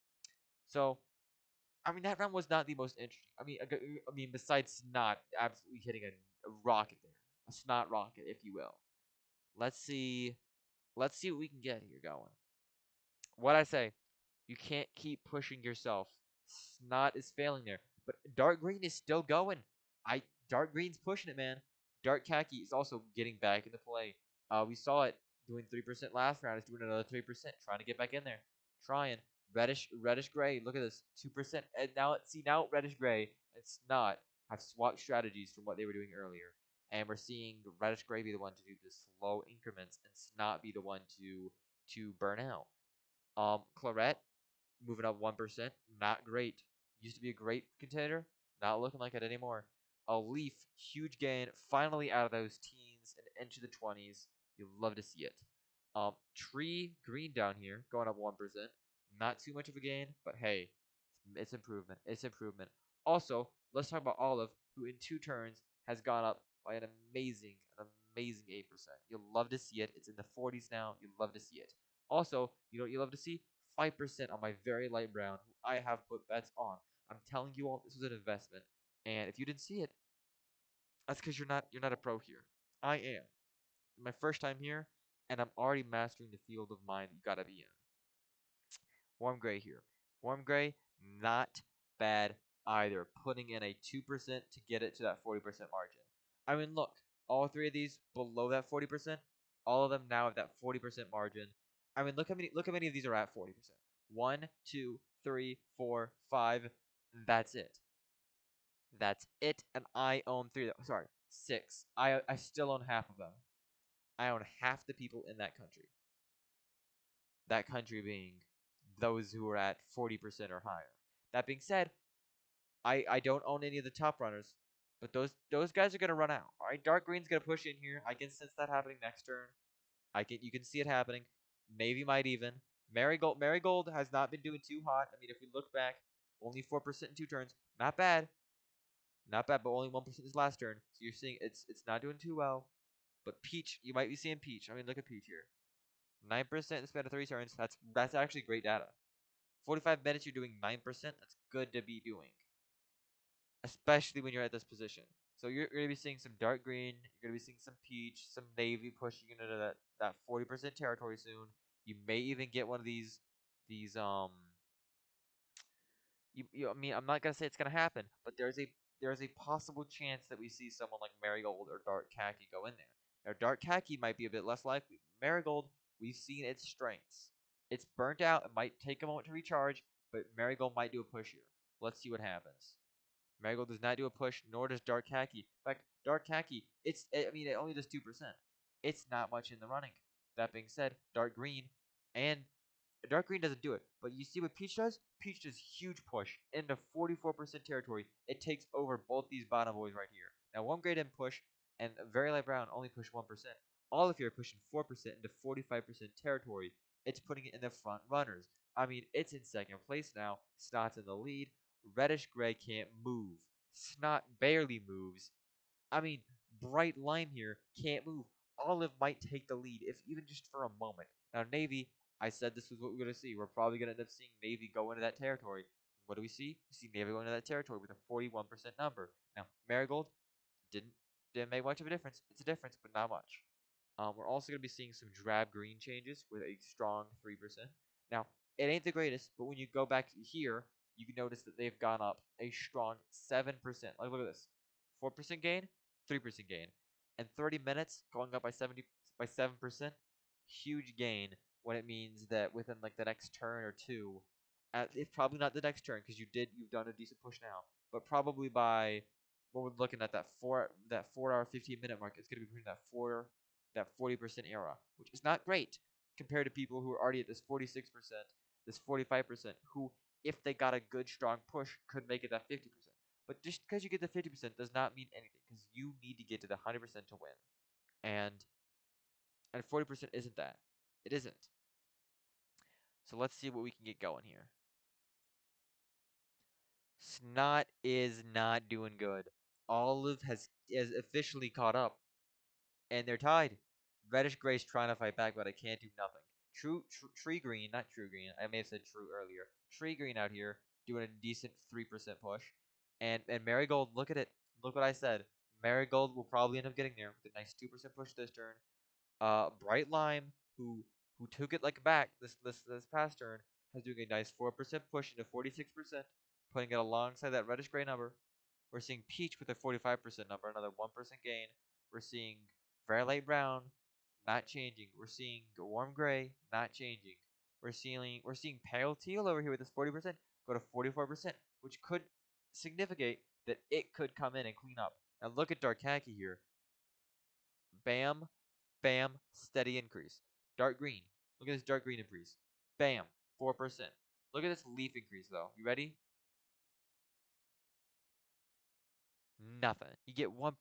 So, I mean, that round was not the most interesting. I mean, besides not absolutely hitting a rocket there. snot rocket, if you will. Let's see. Let's see what we can get here going. What I say, you can't keep pushing yourself. Snot is failing there, but dark green is still going. I Dark green's pushing it, man. Dark khaki is also getting back into play. We saw it doing 3% last round. It's doing another 3%, trying to get back in there. Trying reddish gray. Look at this, 2%. And now reddish gray and Snot have swapped strategies from what they were doing earlier, and we're seeing reddish gray be the one to do the slow increments and Snot be the one to burn out. Claret moving up 1%. Not great. Used to be a great contender. Not looking like it anymore. A Leaf, huge gain. Finally out of those teens and into the 20s. You love to see it. Tree green down here going up 1%. Not too much of a gain, but hey, it's improvement. It's improvement. Also, let's talk about Olive, who in 2 turns has gone up by an amazing 8%. You'll love to see it. It's in the 40s now. You love to see it. Also, you know what you love to see? 5% on my very light brown, who I have put bets on. I'm telling you all, this was an investment, and if you didn't see it, that's because you're not a pro here. I am. My first time here, and I'm already mastering the field of mind you gotta be in. Warm gray here. Warm gray, not bad either. Putting in a 2% to get it to that 40% margin. I mean, look, all three of these below that 40%, all of them now have that 40% margin. I mean, look how many of these are at 40%. One, two, three, four, five. That's it. That's it. And I own three. Sorry, six. I still own half of them. I own half the people in that country. That country being those who are at 40% or higher. That being said, I don't own any of the top runners, but those guys are gonna run out. All right, dark green's gonna push in here. I can sense that happening next turn. You can see it happening. Navy might even. Marigold has not been doing too hot. I mean, if we look back, only 4% in 2 turns. Not bad. Not bad, but only 1% this last turn. So you're seeing it's not doing too well. But Peach, you might be seeing Peach. I mean, look at Peach here. 9% in the span of 3 turns. That's actually great data. 45 minutes, you're doing 9%. That's good to be doing, especially when you're at this position. So you're going to be seeing some dark green. You're going to be seeing some peach, some navy pushing into that 40% territory soon. You may even get one of these I mean, I'm not gonna say it's gonna happen, but there's a possible chance that we see someone like Marigold or Dark Khaki go in there. Now, Dark Khaki might be a bit less likely. Marigold, we've seen its strengths. It's burnt out. It might take a moment to recharge, but Marigold might do a push here. Let's see what happens. Marigold does not do a push, nor does Dark Khaki. In fact, Dark Khaki, I mean, it only does 2%. It's not much in the running. That being said, Dark Green and Dark Green doesn't do it, but you see what Peach does? Peach does huge push into 44% territory. It takes over both these bottom boys right here. Now, one gray didn't push, and Very Light Brown only pushed 1%. All of you are pushing 4% into 45% territory. It's putting it in the front runners. I mean, it's in second place now. Snot's in the lead. Reddish Gray can't move. Snot barely moves. I mean, Bright Lime here can't move. Olive might take the lead, if even just for a moment. Now, Navy, I said this was what we're going to see. We're probably going to end up seeing Navy go into that territory. What do we see? We see Navy go into that territory with a 41% number. Now, Marigold didn't didn't make much of a difference. It's a difference, but not much. We're also going to be seeing some drab green changes with a strong 3%. Now, it ain't the greatest, but when you go back here, you can notice that they've gone up a strong 7%. Like, look at this. 4% gain, 3% gain. And 30 minutes going up by 7%. Huge gain when it means that within like the next turn or two, it's probably not the next turn because you've done a decent push now, but probably by what we're looking at that 4 hour 15-minute mark, it's gonna be pushing that 40% era, which is not great compared to people who are already at this 46%, this 45%, who if they got a good strong push could make it that 50%. But just because you get the 50% does not mean anything because you need to get to the 100% to win. And 40% isn't that. It isn't. So let's see what we can get going here. Snot is not doing good. Olive has officially caught up, and they're tied. Reddish Gray's trying to fight back, but I can't do nothing. Tree Green, not True Green. I may have said True earlier. Tree Green out here doing a decent 3% push, and Marigold. Look at it. Look what I said. Marigold will probably end up getting there with a nice 2% push this turn. Bright Lime, who took it like back this past turn, has doing a nice 4% push into 46%, putting it alongside that reddish gray number. We're seeing Peach with a 45% number, another 1% gain. We're seeing Very Light Brown not changing. We're seeing Warm Gray not changing. We're seeing Pale Teal over here with this 40% go to 44%, which could significate that it could come in and clean up. Now look at Dark Khaki here. Bam, bam, steady increase. Dark green. Look at this dark green increase. Bam, 4%. Look at this leaf increase though. You ready? Nothing. You get 1%.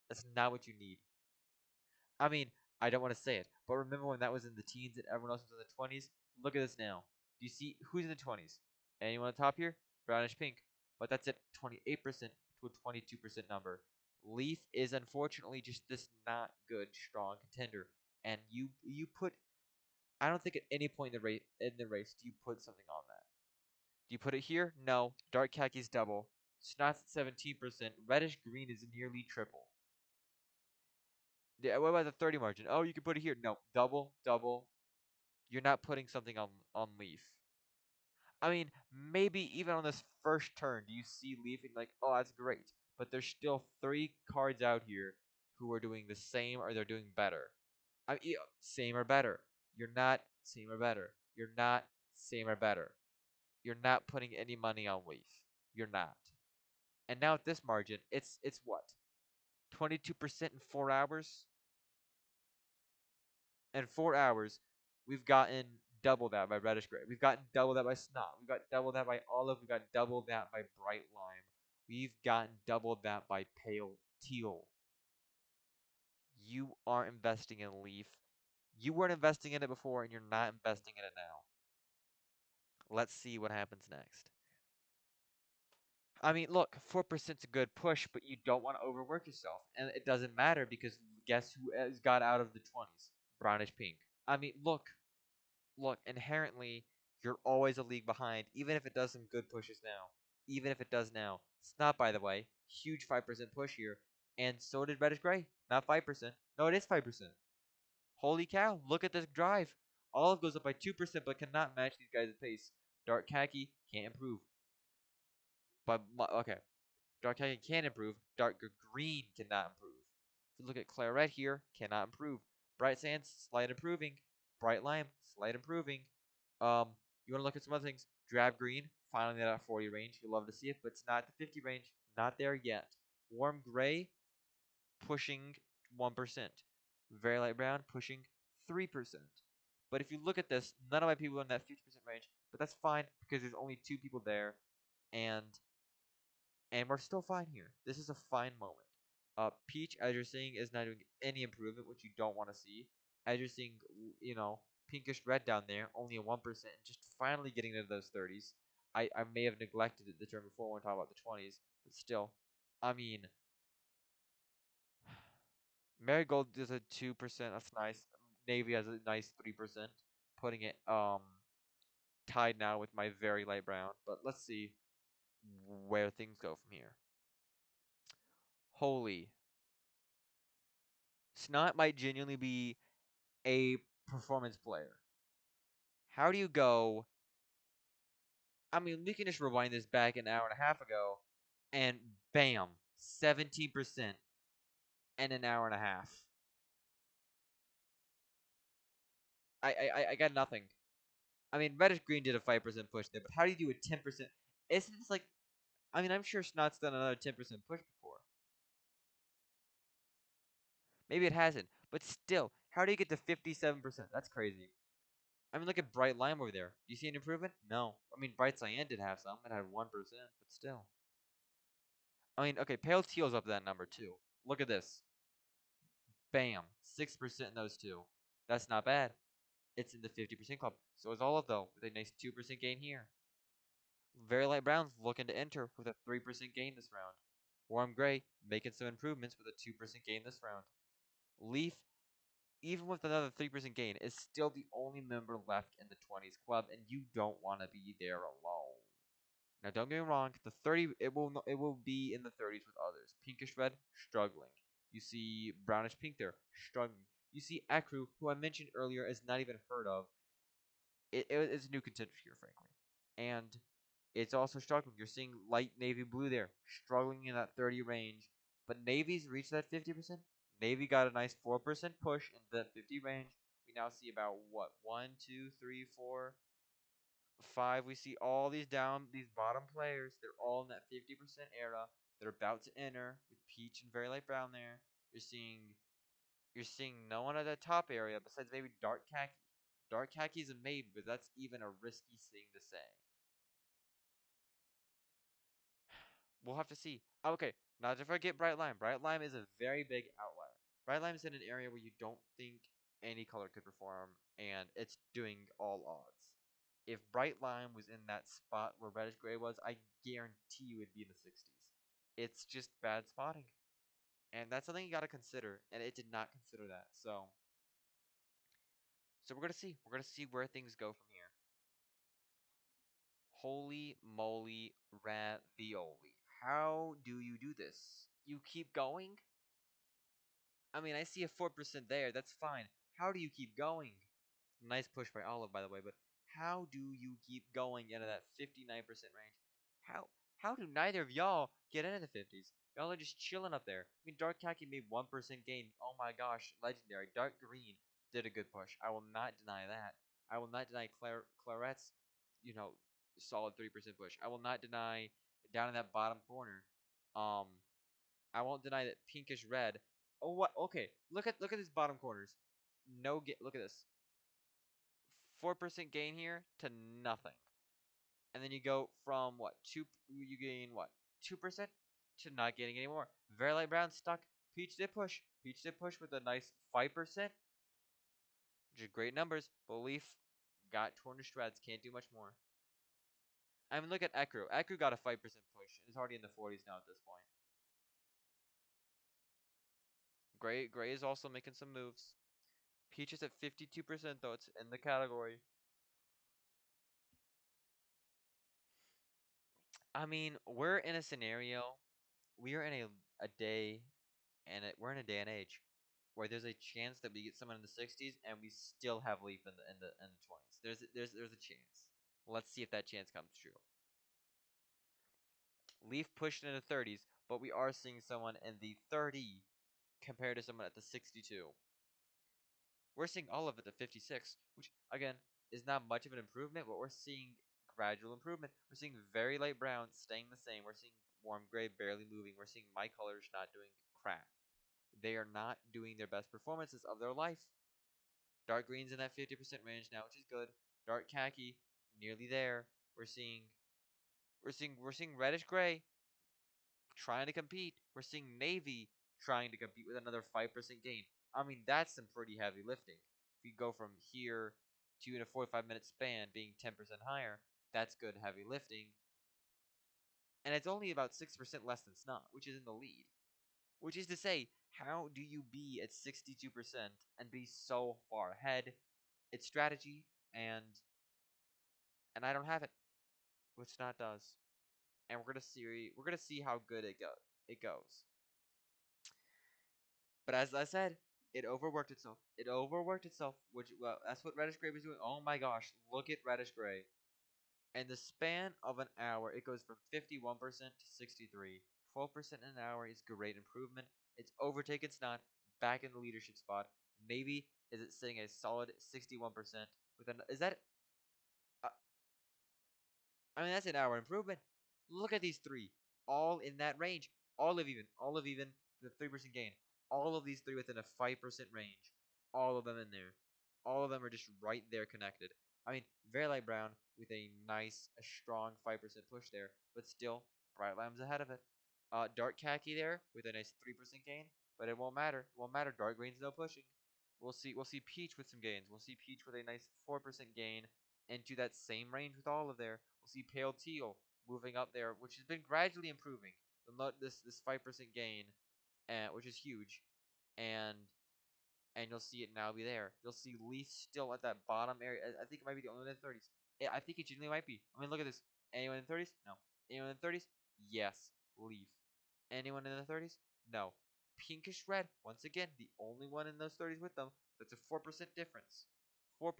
That's not what you need. I mean, I don't want to say it, but remember when that was in the teens and everyone else was in the 20s? Look at this now. Do you see who's in the 20s? Anyone on top here? Brownish pink. But that's at 28% to a 22% number. Leaf is unfortunately just this not good strong contender. And you put I don't think at any point in the race do you put something on that. Do you put it here? No. Dark khaki's double. Snot's at 17%. Reddish green is nearly triple. Yeah, what about the 30 margin? Oh, you can put it here. No, double, double. You're not putting something on Leaf. I mean, maybe even on this first turn, do you see Leaf and like, oh, that's great. But there's still 3 cards out here who are doing the same or they're doing better. Same or better. You're not same or better. You're not same or better. You're not putting any money on Leaf. You're not. And now at this margin, it's what? 22% in 4 hours? In 4 hours, we've gotten double that by Reddish Gray. We've gotten double that by Snot. We've got double that by Olive. We've got double that by Bright Lime. We've gotten double that by Pale Teal. You aren't investing in Leaf. You weren't investing in it before, and you're not investing in it now. Let's see what happens next. I mean, look, 4%'s a good push, but you don't want to overwork yourself. And it doesn't matter because guess who has got out of the 20s? Brownish pink. I mean, look, inherently, you're always a league behind, even if it does some good pushes now. Even if it does now. It's not, by the way. Huge 5% push here. And so did Reddish Gray. Not 5%. No, it is 5%. Holy cow, look at this drive. Olive goes up by 2%, but cannot match these guys' pace. Dark Khaki can't improve. But, okay. Dark Khaki can improve. Dark Green cannot improve. If you look at Claret here, cannot improve. Bright Sands, slight improving. Bright Lime, slight improving. Um, you want to look at some other things. Drab Green, finally at 40 range. You love to see it, but it's not the 50 range. Not there yet. Warm Gray, pushing 1%. Very Light Brown, pushing 3%. But if you look at this, none of my people are in that 50% range, but that's fine because there's only 2 people there, and we're still fine here. This is a fine moment. Peach, as you're seeing, is not doing any improvement, which you don't want to see. As you're seeing, pinkish red down there, only a 1%, just finally getting into those 30s. I may have neglected it the turn before when talking about the 20s, but still. I mean, Marigold does a 2%, that's nice. Navy has a nice 3%, putting it tied now with my very light brown. But let's see where things go from here. Holy. Snot might genuinely be a performance player. How do you go? I mean, we can just rewind this back an hour and a half ago, and bam, 17% in an hour and a half. I got nothing. I mean, Reddish Green did a 5% push there, but how do you do a 10%? Isn't this like? I mean, I'm sure Snot's done another 10% push before. Maybe it hasn't, but still, how do you get to 57%? That's crazy. I mean, look at Bright Lime over there. Do you see an improvement? No. I mean, Bright Cyan did have some. It had 1%, but still. I mean, okay, Pale Teal's up that number too. Look at this. Bam. 6% in those two. That's not bad. It's in the 50% club. So is Olive, though, with a nice 2% gain here. Very Light Brown's looking to enter with a 3% gain this round. Warm Gray making some improvements with a 2% gain this round. Leaf, even with another 3% gain, is still the only member left in the 20s club, and you don't want to be there alone. Now, don't get me wrong. The 30, it will be in the 30s with others. Pinkish red, struggling. You see brownish pink there, struggling. You see Ekru, who I mentioned earlier is not even heard of. It's a new contender here, frankly, and it's also struggling. You're seeing light navy blue there, struggling in that 30 range, but Navy's reached that 50%. Navy got a nice 4% push into that 50 range. We now see about what, one, two, three, four, five. We see all these bottom players. They're all in that 50% era. They're about to enter with peach and very light brown there. You're seeing you're seeing no one at that top area besides maybe dark khaki. Dark khaki is a maybe, but that's even a risky thing to say. We'll have to see. Okay, not to forget Bright Lime. Bright Lime is a very big outlier. Bright Lime is in an area where you don't think any color could perform, and it's doing all odds. If Bright Lime was in that spot where Reddish Gray was, I guarantee you it'd be in the 60s. It's just bad spotting. And that's something you gotta consider, and it did not consider that. So we're gonna see. We're gonna see where things go from here. Holy moly, ravioli. How do you do this? You keep going? I mean, I see a 4% there. That's fine. How do you keep going? Nice push by Olive, by the way, but how do you keep going into that 59% range? How how do neither of y'all get into the 50s? Y'all are just chilling up there. I mean, Dark Khaki made 1% gain. Oh my gosh, legendary. Dark Green did a good push. I will not deny that. I will not deny Claret's, you know, solid 3% push. I will not deny down in that bottom corner. Um, I won't deny that pinkish red. Oh what? Okay, look at these bottom corners. No get. Look at this. 4% gain here to nothing. And then you go from what? You gain what? 2% to not getting any more. Very light brown stuck. Peach did push. Peach did push with a nice 5%. Just great numbers. Belief got torn to shreds. Can't do much more. I mean, look at Ekru. Ekru got a 5% push. It's already in the 40s now at this point. Gray is also making some moves. Peach is at 52% though. It's in the category. I mean, we're in a scenario. We are in a day, and we're in a day and age where there's a chance that we get someone in the 60s, and we still have Leaf in the 20s. There's a chance. Let's see if that chance comes true. Leaf pushed into 30s, but we are seeing someone in the 30 compared to someone at the 62. We're seeing all of it at 56, which again is not much of an improvement, but we're seeing gradual improvement. We're seeing very light brown staying the same. We're seeing warm gray barely moving. We're seeing my colors not doing crap. They are not doing their best performances of their life. Dark green's in that 50% range now, which is good. Dark khaki, nearly there. We're seeing reddish gray trying to compete. We're seeing navy trying to compete with another 5% gain. I mean, that's some pretty heavy lifting. If you go from here to in a 45-minute span being 10% higher, that's good heavy lifting. And it's only about 6% less than Snot, which is in the lead. Which is to say, how do you be at 62% and be so far ahead? It's strategy, and I don't have it, which Snot does. And we're gonna see how good it goes. But as I said, it overworked itself. It overworked itself, which well, that's what Reddish Gray was doing. Oh my gosh, look at Reddish Gray. In the span of an hour, it goes from 51% to 63. 12% in an hour is great improvement. It's overtaken Snot back in the leadership spot. Navy is it sitting at a solid 61% with an is that uh, I mean that's an hour improvement. Look at these three, all in that range. All of even the 3% gain. All of these three within a 5% range. All of them in there. All of them are just right there connected. I mean, very light brown with a nice, a strong 5% push there, but still, bright lime's ahead of it. Dark khaki there with a nice 3% gain, but it won't matter. It won't matter. Dark green's no pushing. We'll see. We'll see peach with some gains. We'll see peach with a nice 4% gain into that same range with all of there. We'll see pale teal moving up there, which has been gradually improving. You'll note this 5% gain, which is huge, and you'll see it now be there. You'll see Leaf still at that bottom area. I think it might be the only one in the 30s. I think it genuinely might be. I mean, look at this. Anyone in the 30s? No. Anyone in the 30s? Yes, leaf. Anyone in the 30s? No. Pinkish red, once again, the only one in those 30s with them. That's a 4% difference. 4%,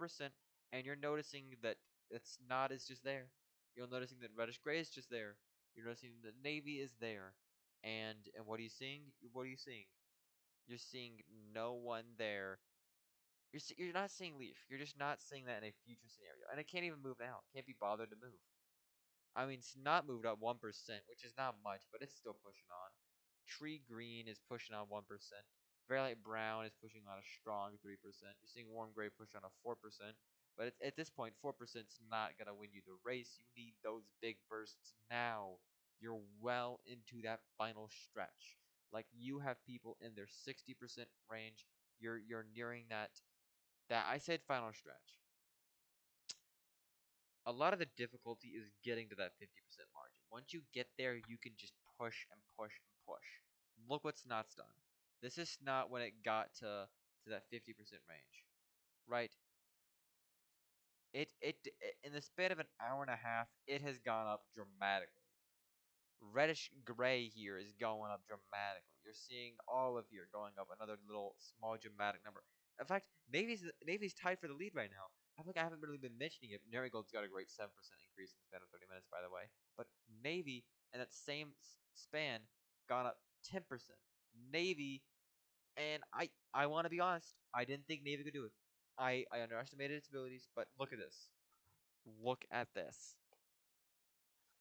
and you're noticing that it's not as just there. You're noticing that reddish gray is just there. You're noticing that navy is there. And what are you seeing? What are you seeing? You're seeing no one there. You're not seeing leaf. You're just not seeing that in a future scenario. And it can't even move now. Can't be bothered to move. I mean, it's not moved up 1%, which is not much, but it's still pushing on. Tree green is pushing on 1%. Very light brown is pushing on a strong 3%. You're seeing warm gray push on a 4%. But at this point, 4% is not going to win you the race. You need those big bursts now. You're well into that final stretch. Like, you have people in their 60% range. You're nearing that I said final stretch. A lot of the difficulty is getting to that 50% margin. Once you get there, you can just push and push and push. Look what Snot's done. This is Snot when it got to that 50% range, right? It in the span of an hour and a half, it has gone up dramatically. Reddish gray here is going up dramatically. You're seeing olive here going up another little small dramatic number. In fact, Navy's tied for the lead right now. I feel like I haven't really been mentioning it. Marigold's got a great 7% increase in the span of 30 minutes, by the way. But Navy, in that same span, gone up 10%. Navy, and I want to be honest, I didn't think Navy could do it. I underestimated its abilities, but look at this. Look at this.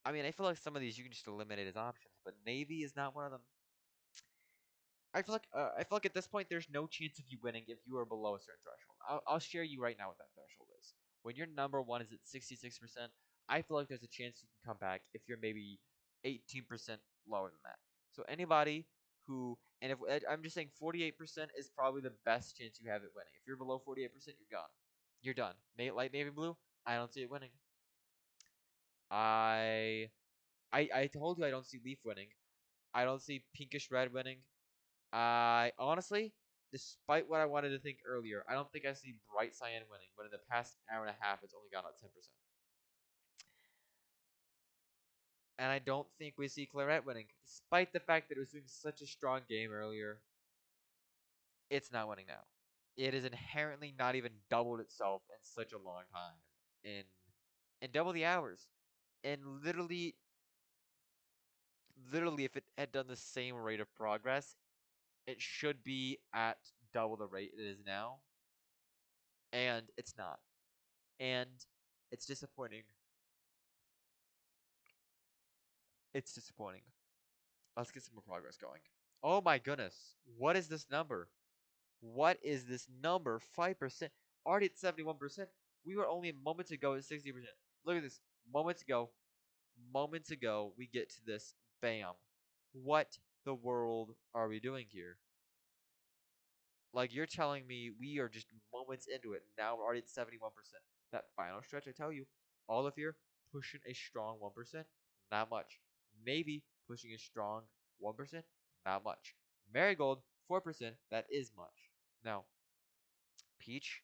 I mean, I feel like some of these you can just eliminate as options, but Navy is not one of them. I feel like at this point there's no chance of you winning if you are below a certain threshold. I'll share you right now what that threshold is. When your number one is at 66%, I feel like there's a chance you can come back if you're maybe 18% lower than that. So anybody who, and if I'm just saying 48% is probably the best chance you have at winning. If you're below 48%, you're gone. You're done. Light navy blue, I don't see it winning. I I told you I don't see leaf winning. I don't see pinkish red winning. I honestly, despite what I wanted to think earlier, I don't think I see bright cyan winning. But in the past hour and a half, it's only gone up 10%. And I don't think we see claret winning, despite the fact that it was doing such a strong game earlier. It's not winning now. It is inherently not even doubled itself in such a long time. In in double the hours. And literally, if it had done the same rate of progress, it should be at double the rate it is now, and it's not. And it's disappointing. It's disappointing. Let's get some more progress going. Oh my goodness. What is this number? What is this number? 5%. Already at 71%. We were only moments ago at 60%. Look at this. Moments ago. Moments ago, we get to this. Bam. What the world are we doing here? Like, you're telling me we are just moments into it. Now we're already at 71%. That final stretch, I tell you, all of here pushing a strong 1%, not much. Navy pushing a strong 1%, not much. Marigold, 4%, that is much. Now, Peach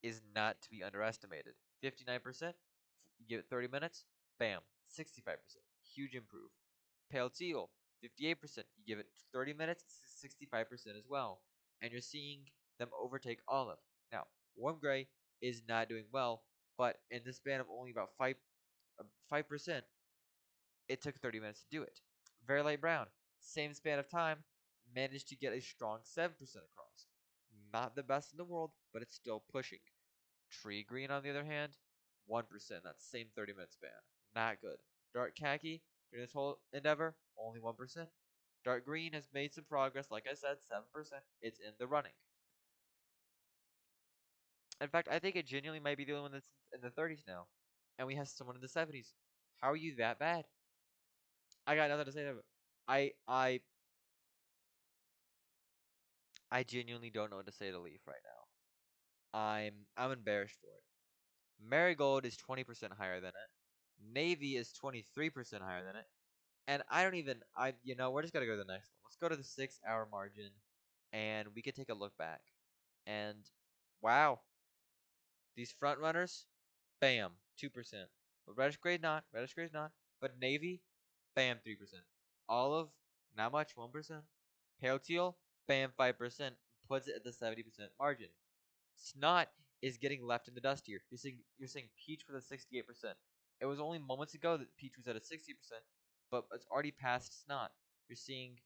is not to be underestimated. 59%, you give it 30 minutes, bam, 65%. Huge improve. Pale Teal, 58%. You give it 30 minutes, 65% as well. And you're seeing them overtake Olive. Now, Warm Gray is not doing well, but in the span of only about 5%, it took 30 minutes to do it. Very Light Brown, same span of time, managed to get a strong 7% across. Not the best in the world, but it's still pushing. Tree Green, on the other hand, 1%. That same 30-minute span. Not good. Dark Khaki, during this whole endeavor, only 1%. Dark Green has made some progress. Like I said, 7%. It's in the running. In fact, I think it genuinely might be the only one that's in the 30s now. And we have someone in the 70s. How are you that bad? I got nothing to say to it. I I I genuinely don't know what to say to Leaf right now. I'm embarrassed for it. Marigold is 20% higher than it. Navy is 23% higher than it. And I don't even we're just gonna go to the next one. Let's go to the 6 hour margin and we can take a look back. And wow, these front runners, bam, 2%. But reddish gray not. Reddish gray's not. But Navy, bam, 3%. Olive, not much, 1%. Pale Teal, bam, 5%. Puts it at the 70% margin. Snot is getting left in the dust here. You're seeing Peach with a 68%. It was only moments ago that Peach was at a 60%, but it's already past Snot. You're seeing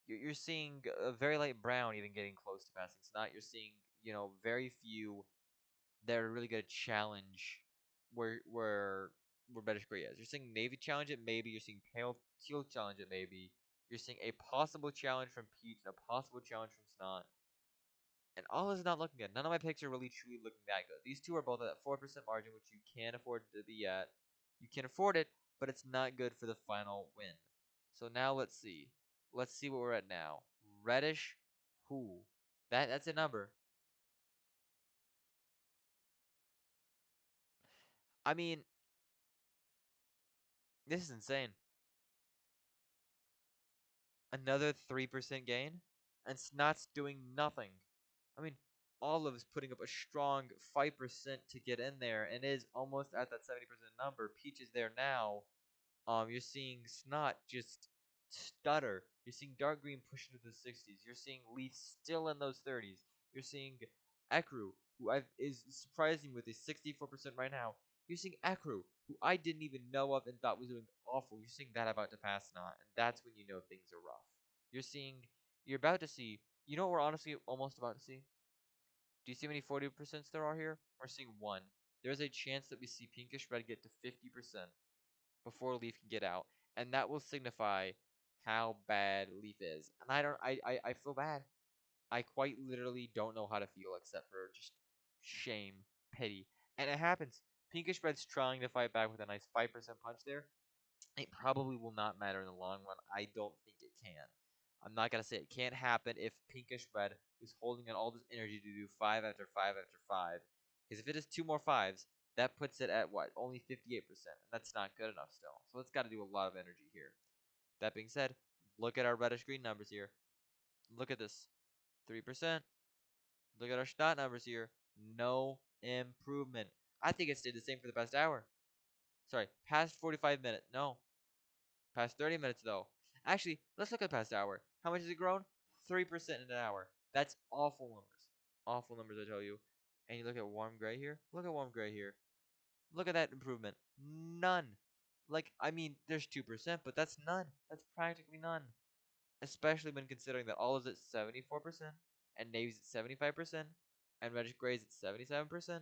you're seeing a very light brown even getting close to passing Snot. You're seeing, very few that are really gonna challenge where Reddish Gray is. You're seeing Navy challenge it, maybe. You're seeing Pale Teal challenge it, maybe. You're seeing a possible challenge from Peach and a possible challenge from Snot. And all is not looking good. None of my picks are really truly looking that good. These two are both at that 4% margin, which you can't afford to be at. You can afford it, but it's not good for the final win. So now let's see. Let's see what we're at now. Reddish, who? That's a number. I mean, this is insane. Another 3% gain, and Snot's doing nothing. I mean, Olive's putting up a strong 5% to get in there and is almost at that 70% number. Peach is there now. You're seeing Snot just stutter. You're seeing Dark Green push into the 60s. You're seeing Leaf still in those 30s. You're seeing Ekru, who is surprising with a 64% right now. You're seeing Ekru, who I didn't even know of and thought was doing awful. You're seeing that about to pass Snot, and that's when you know things are rough. You're seeing, you're about to see, you know what we're honestly almost about to see? Do you see how many 40% there are here? We're seeing one. There's a chance that we see Pinkish Red get to 50% before Leaf can get out, and that will signify how bad Leaf is. And I don't, I feel bad. I quite literally don't know how to feel except for just shame, pity, and it happens. Pinkish Red's trying to fight back with a nice 5% punch there. It probably will not matter in the long run. I don't think it can. I'm not gonna say it can't happen if Pinkish Red is holding on all this energy to do 5 after 5 after 5. Because if it is two more fives, that puts it at what? Only 58%. And that's not good enough still. So it's got to do a lot of energy here. That being said, look at our reddish green numbers here. Look at this. 3%. Look at our Snot numbers here. No improvement. I think it stayed the same for the past hour. Sorry, past 45 minutes. No, past 30 minutes, though. Actually, let's look at the past hour. How much has it grown? 3% in an hour. That's awful numbers. Awful numbers, I tell you. And you look at warm gray here. Look at warm gray here. Look at that improvement. None. Like, I mean, there's 2%, but that's none. That's practically none. Especially when considering that all is at 74%, and Navy's at 75%, and Reddish Gray's at 77%,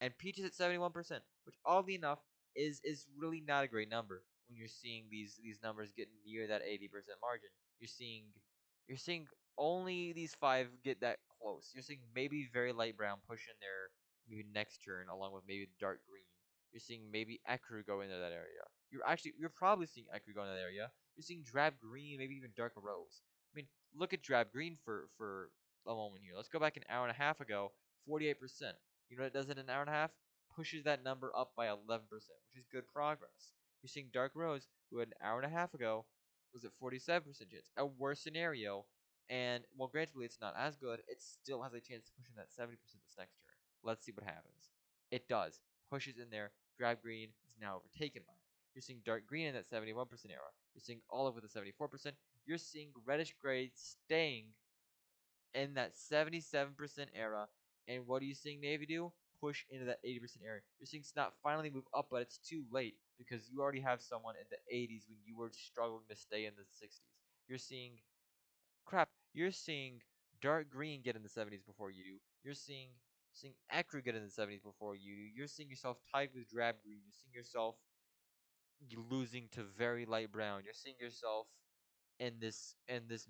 and Peach is at 71%, which oddly enough is really not a great number when you're seeing these numbers get near that 80% margin. You're seeing only these five get that close. You're seeing maybe very light brown push in there maybe next turn along with maybe dark green. You're seeing maybe Ekru go into that area. You're probably seeing Ekru go into that area. You're seeing drab green, maybe even dark rose. I mean, look at drab green for a moment here. Let's go back an hour and a half ago, 48%. You know what it does in an hour and a half? Pushes that number up by 11%, which is good progress. You're seeing Dark Rose, who an hour and a half ago was at 47% chance, a worse scenario. And well, granted, it's not as good. It still has a chance to push in that 70% this next turn. Let's see what happens. It does. Pushes in there. Drab Green is now overtaken by it. You're seeing Dark Green in that 71% era. You're seeing Olive with a 74%. You're seeing Reddish Gray staying in that 77% era. And what are you seeing Navy do? Push into that 80% area. You're seeing Snot finally move up, but it's too late because you already have someone in the 80s when you were struggling to stay in the 60s. You're seeing crap. You're seeing dark green get in the 70s before you do. You're seeing Ekru get in the 70s before you do. You're seeing yourself tied with drab green. You're seeing yourself losing to very light brown. You're seeing yourself in this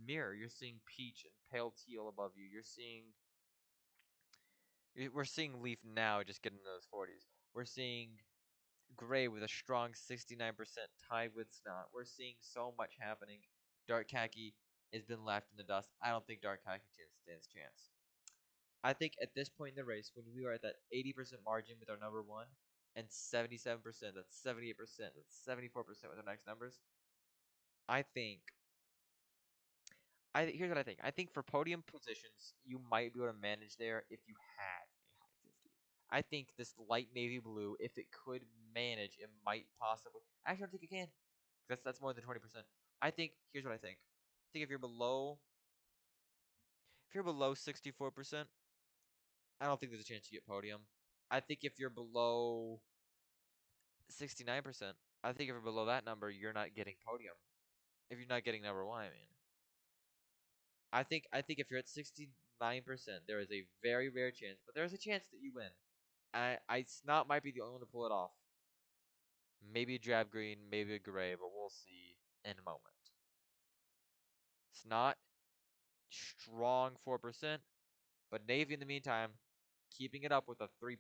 mirror. You're seeing peach and pale teal above you. We're seeing Leaf now just getting those 40s. We're seeing Gray with a strong 69% tied with Snot. We're seeing so much happening. Dark Khaki has been left in the dust. I don't think Dark Khaki stands a chance. I think at this point in the race, when we are at that 80% margin with our number one, and 77%, that's 78%, that's 74% with our next numbers, I think here's what I think. I think for podium positions, you might be able to manage there if you had a high 50. I think this light navy blue, if it could manage, it might possibly. Actually, I don't think it can. That's more than 20%. I think here's what I think. I think if you're below 64%, I don't think there's a chance you get podium. I think if you're below 69%, I think if you're below that number, you're not getting podium. If you're not getting number one, I mean. I think if you're at 69%, there is a very rare chance, but there's a chance that you win. Snot might be the only one to pull it off. Maybe a drab green, maybe a gray, but we'll see in a moment. Snot, strong 4%, but Navy in the meantime, keeping it up with a 3%.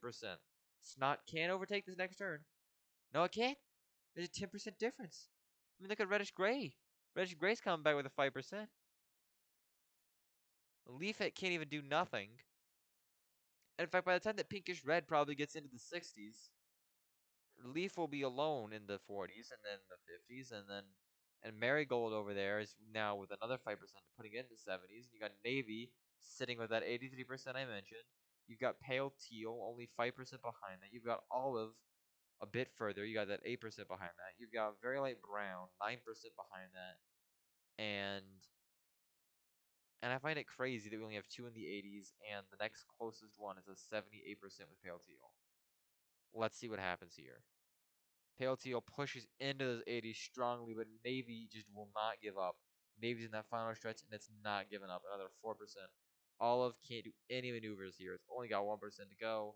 Snot can overtake this next turn. No, it can't. There's a 10% difference. I mean, look at Reddish Gray. Reddish Gray's coming back with a 5%. Leafhead can't even do nothing. And in fact, by the time that Pinkish Red probably gets into the 60s, Leaf will be alone in the 40s and then the 50s, and Marigold over there is now with another 5% putting it in the 70s. And you got Navy sitting with that 83% I mentioned. You've got Pale Teal only 5% behind that. You've got Olive a bit further. You got that 8% behind that. You've got Very Light Brown 9% behind that. And I find it crazy that we only have two in the 80s, and the next closest one is a 78% with Pale Teal. Let's see what happens here. Pale Teal pushes into those 80s strongly, but Navy just will not give up. Navy's in that final stretch, and it's not giving up. Another 4%. Olive can't do any maneuvers here. It's only got 1% to go.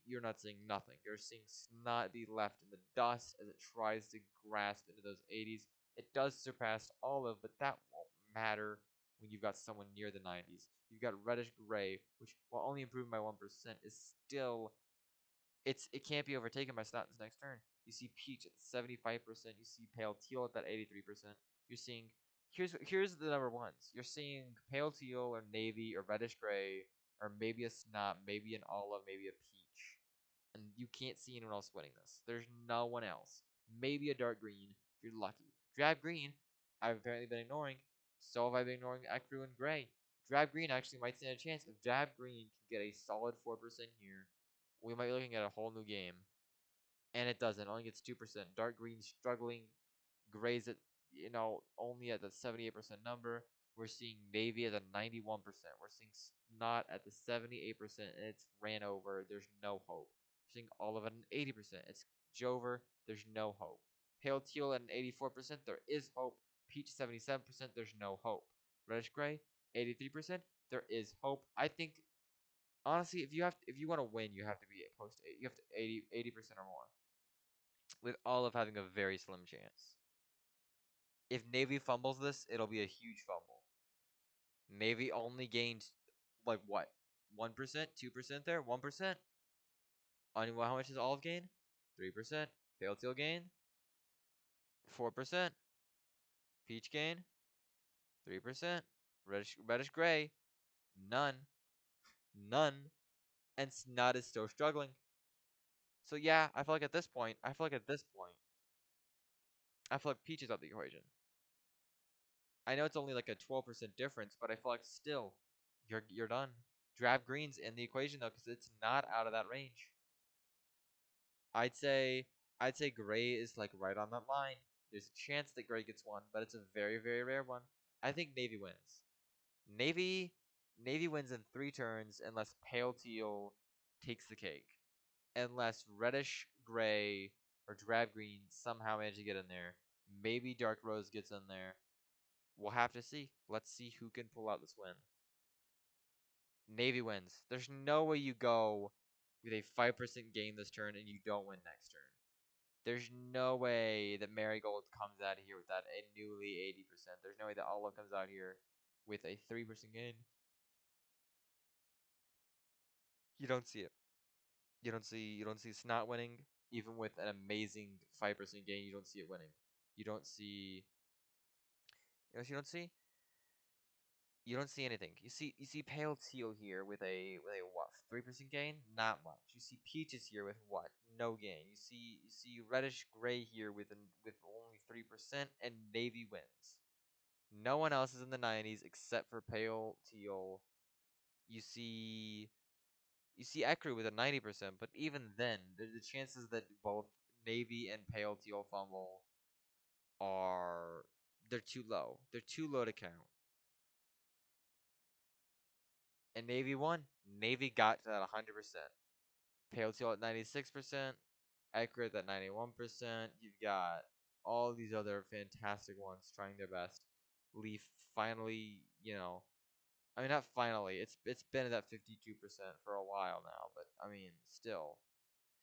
You're not seeing nothing. You're seeing Snot be left in the dust as it tries to grasp into those 80s. It does surpass Olive, but that won't matter when you've got someone near the 90s. You've got Reddish Gray, which, while only improving by 1%, is still it can't be overtaken by Snot this next turn. You see Peach at 75%. You see Pale Teal at that 83%. You're seeing here's the number ones. You're seeing Pale Teal or Navy or Reddish Gray or maybe a Snot, maybe an Olive, maybe a Peach, and you can't see anyone else winning this. There's no one else. Maybe a Dark Green if you're lucky. Drab Green, I've apparently been ignoring. So have I been ignoring Ecru and Gray. Drab Green actually might stand a chance. If Drab Green can get a solid 4% here, we might be looking at a whole new game. And it doesn't. It only gets 2%. Dark Green struggling. Gray's at, only at the 78% number. We're seeing Navy at the 91%. We're seeing Snot at the 78%, and it's ran over. There's no hope. We're seeing Olive at an 80%. It's Jover. There's no hope. Pale Teal at an 84%. There is hope. Peach 77%. There's no hope. Reddish Gray 83%. There is hope. I think honestly, if you want to win, you have to be at post 8. You have to 80% or more. With Olive having a very slim chance. If Navy fumbles this, it'll be a huge fumble. Navy only gained like what? 1%, 2% there, 1%. On how much does Olive gain? 3%. Pale Teal gain 4%. Peach gain 3%. Reddish Gray none, none, and Snot is still struggling. So yeah, I feel like at this point, I feel like Peach is out the equation. I know it's only like a 12% difference, but I feel like still, you're done. Drab Green's in the equation though, because it's not out of that range. I'd say I'd say Gray is like right on that line. There's a chance that Gray gets one, but it's a very, very rare one. I think Navy wins. Navy Navy wins in 3 turns unless Pale Teal takes the cake. Unless Reddish Gray or Drab Green somehow manage to get in there. Maybe Dark Rose gets in there. We'll have to see. Let's see who can pull out this win. Navy wins. There's no way you go with a 5% gain this turn and you don't win next turn. There's no way that Marigold comes out of here with that a newly 80%. There's no way that Olive comes out here with a 3% gain. You don't see it. You don't see Snot winning, even with an amazing 5% gain. You don't see it winning. You don't see. You don't see. You don't see anything. You see Pale Teal here with a what 3% gain? Not much. You see Peaches here with what? No gain. You see Reddish Gray here with only 3% and Navy wins. No one else is in the 90s except for Pale Teal. You see You see Ekru with a 90%, but even then, the chances that both Navy and Pale Teal fumble are they're too low. They're too low to count. And Navy won. Navy got to that 100%. Pale Teal at 96%. Ekru at 91%. You've got all these other fantastic ones trying their best. Leaf finally, I mean, not finally. It's been at that 52% for a while now, but I mean, still,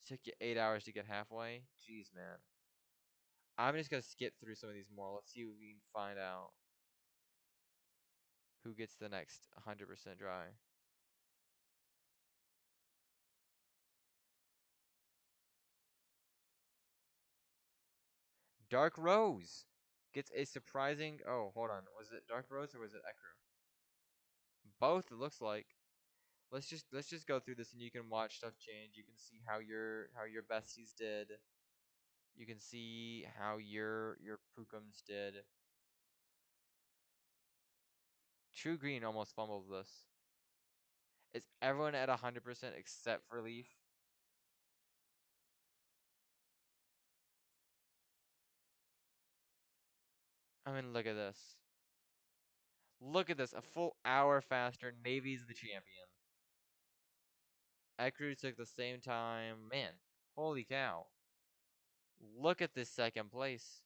it took you 8 hours to get halfway. Jeez, man. I'm just gonna skip through some of these more. Let's see if we can find out who gets the next 100% dry. Dark Rose gets a surprising. Oh, hold on. Was it Dark Rose or was it Ekru? Both. It looks like. Let's just go through this and you can watch stuff change. You can see how your besties did. You can see how your Pukums did. True Green almost fumbles this. Is everyone at 100% except for Leaf? I mean, look at this. Look at this. A full hour faster. Navy's the champion. Ekru took the same time. Man, holy cow. Look at this second place.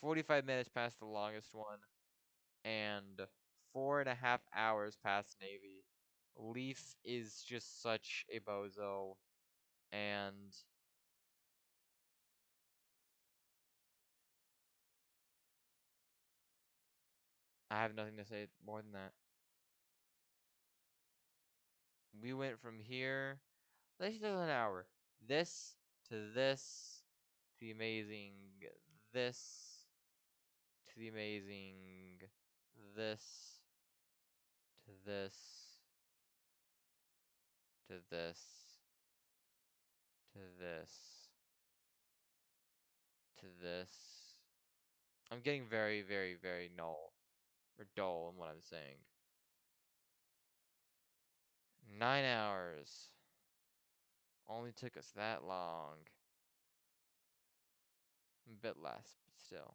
45 minutes past the longest one. And 4.5 hours past Navy. Leaf is just such a bozo. And I have nothing to say more than that. We went from here. Let's do an hour. This to this to the amazing. This to the amazing. This to this to this to this to this. I'm getting very, very, very null or dull in what I'm saying. 9 hours. Only took us that long. A bit less, but still.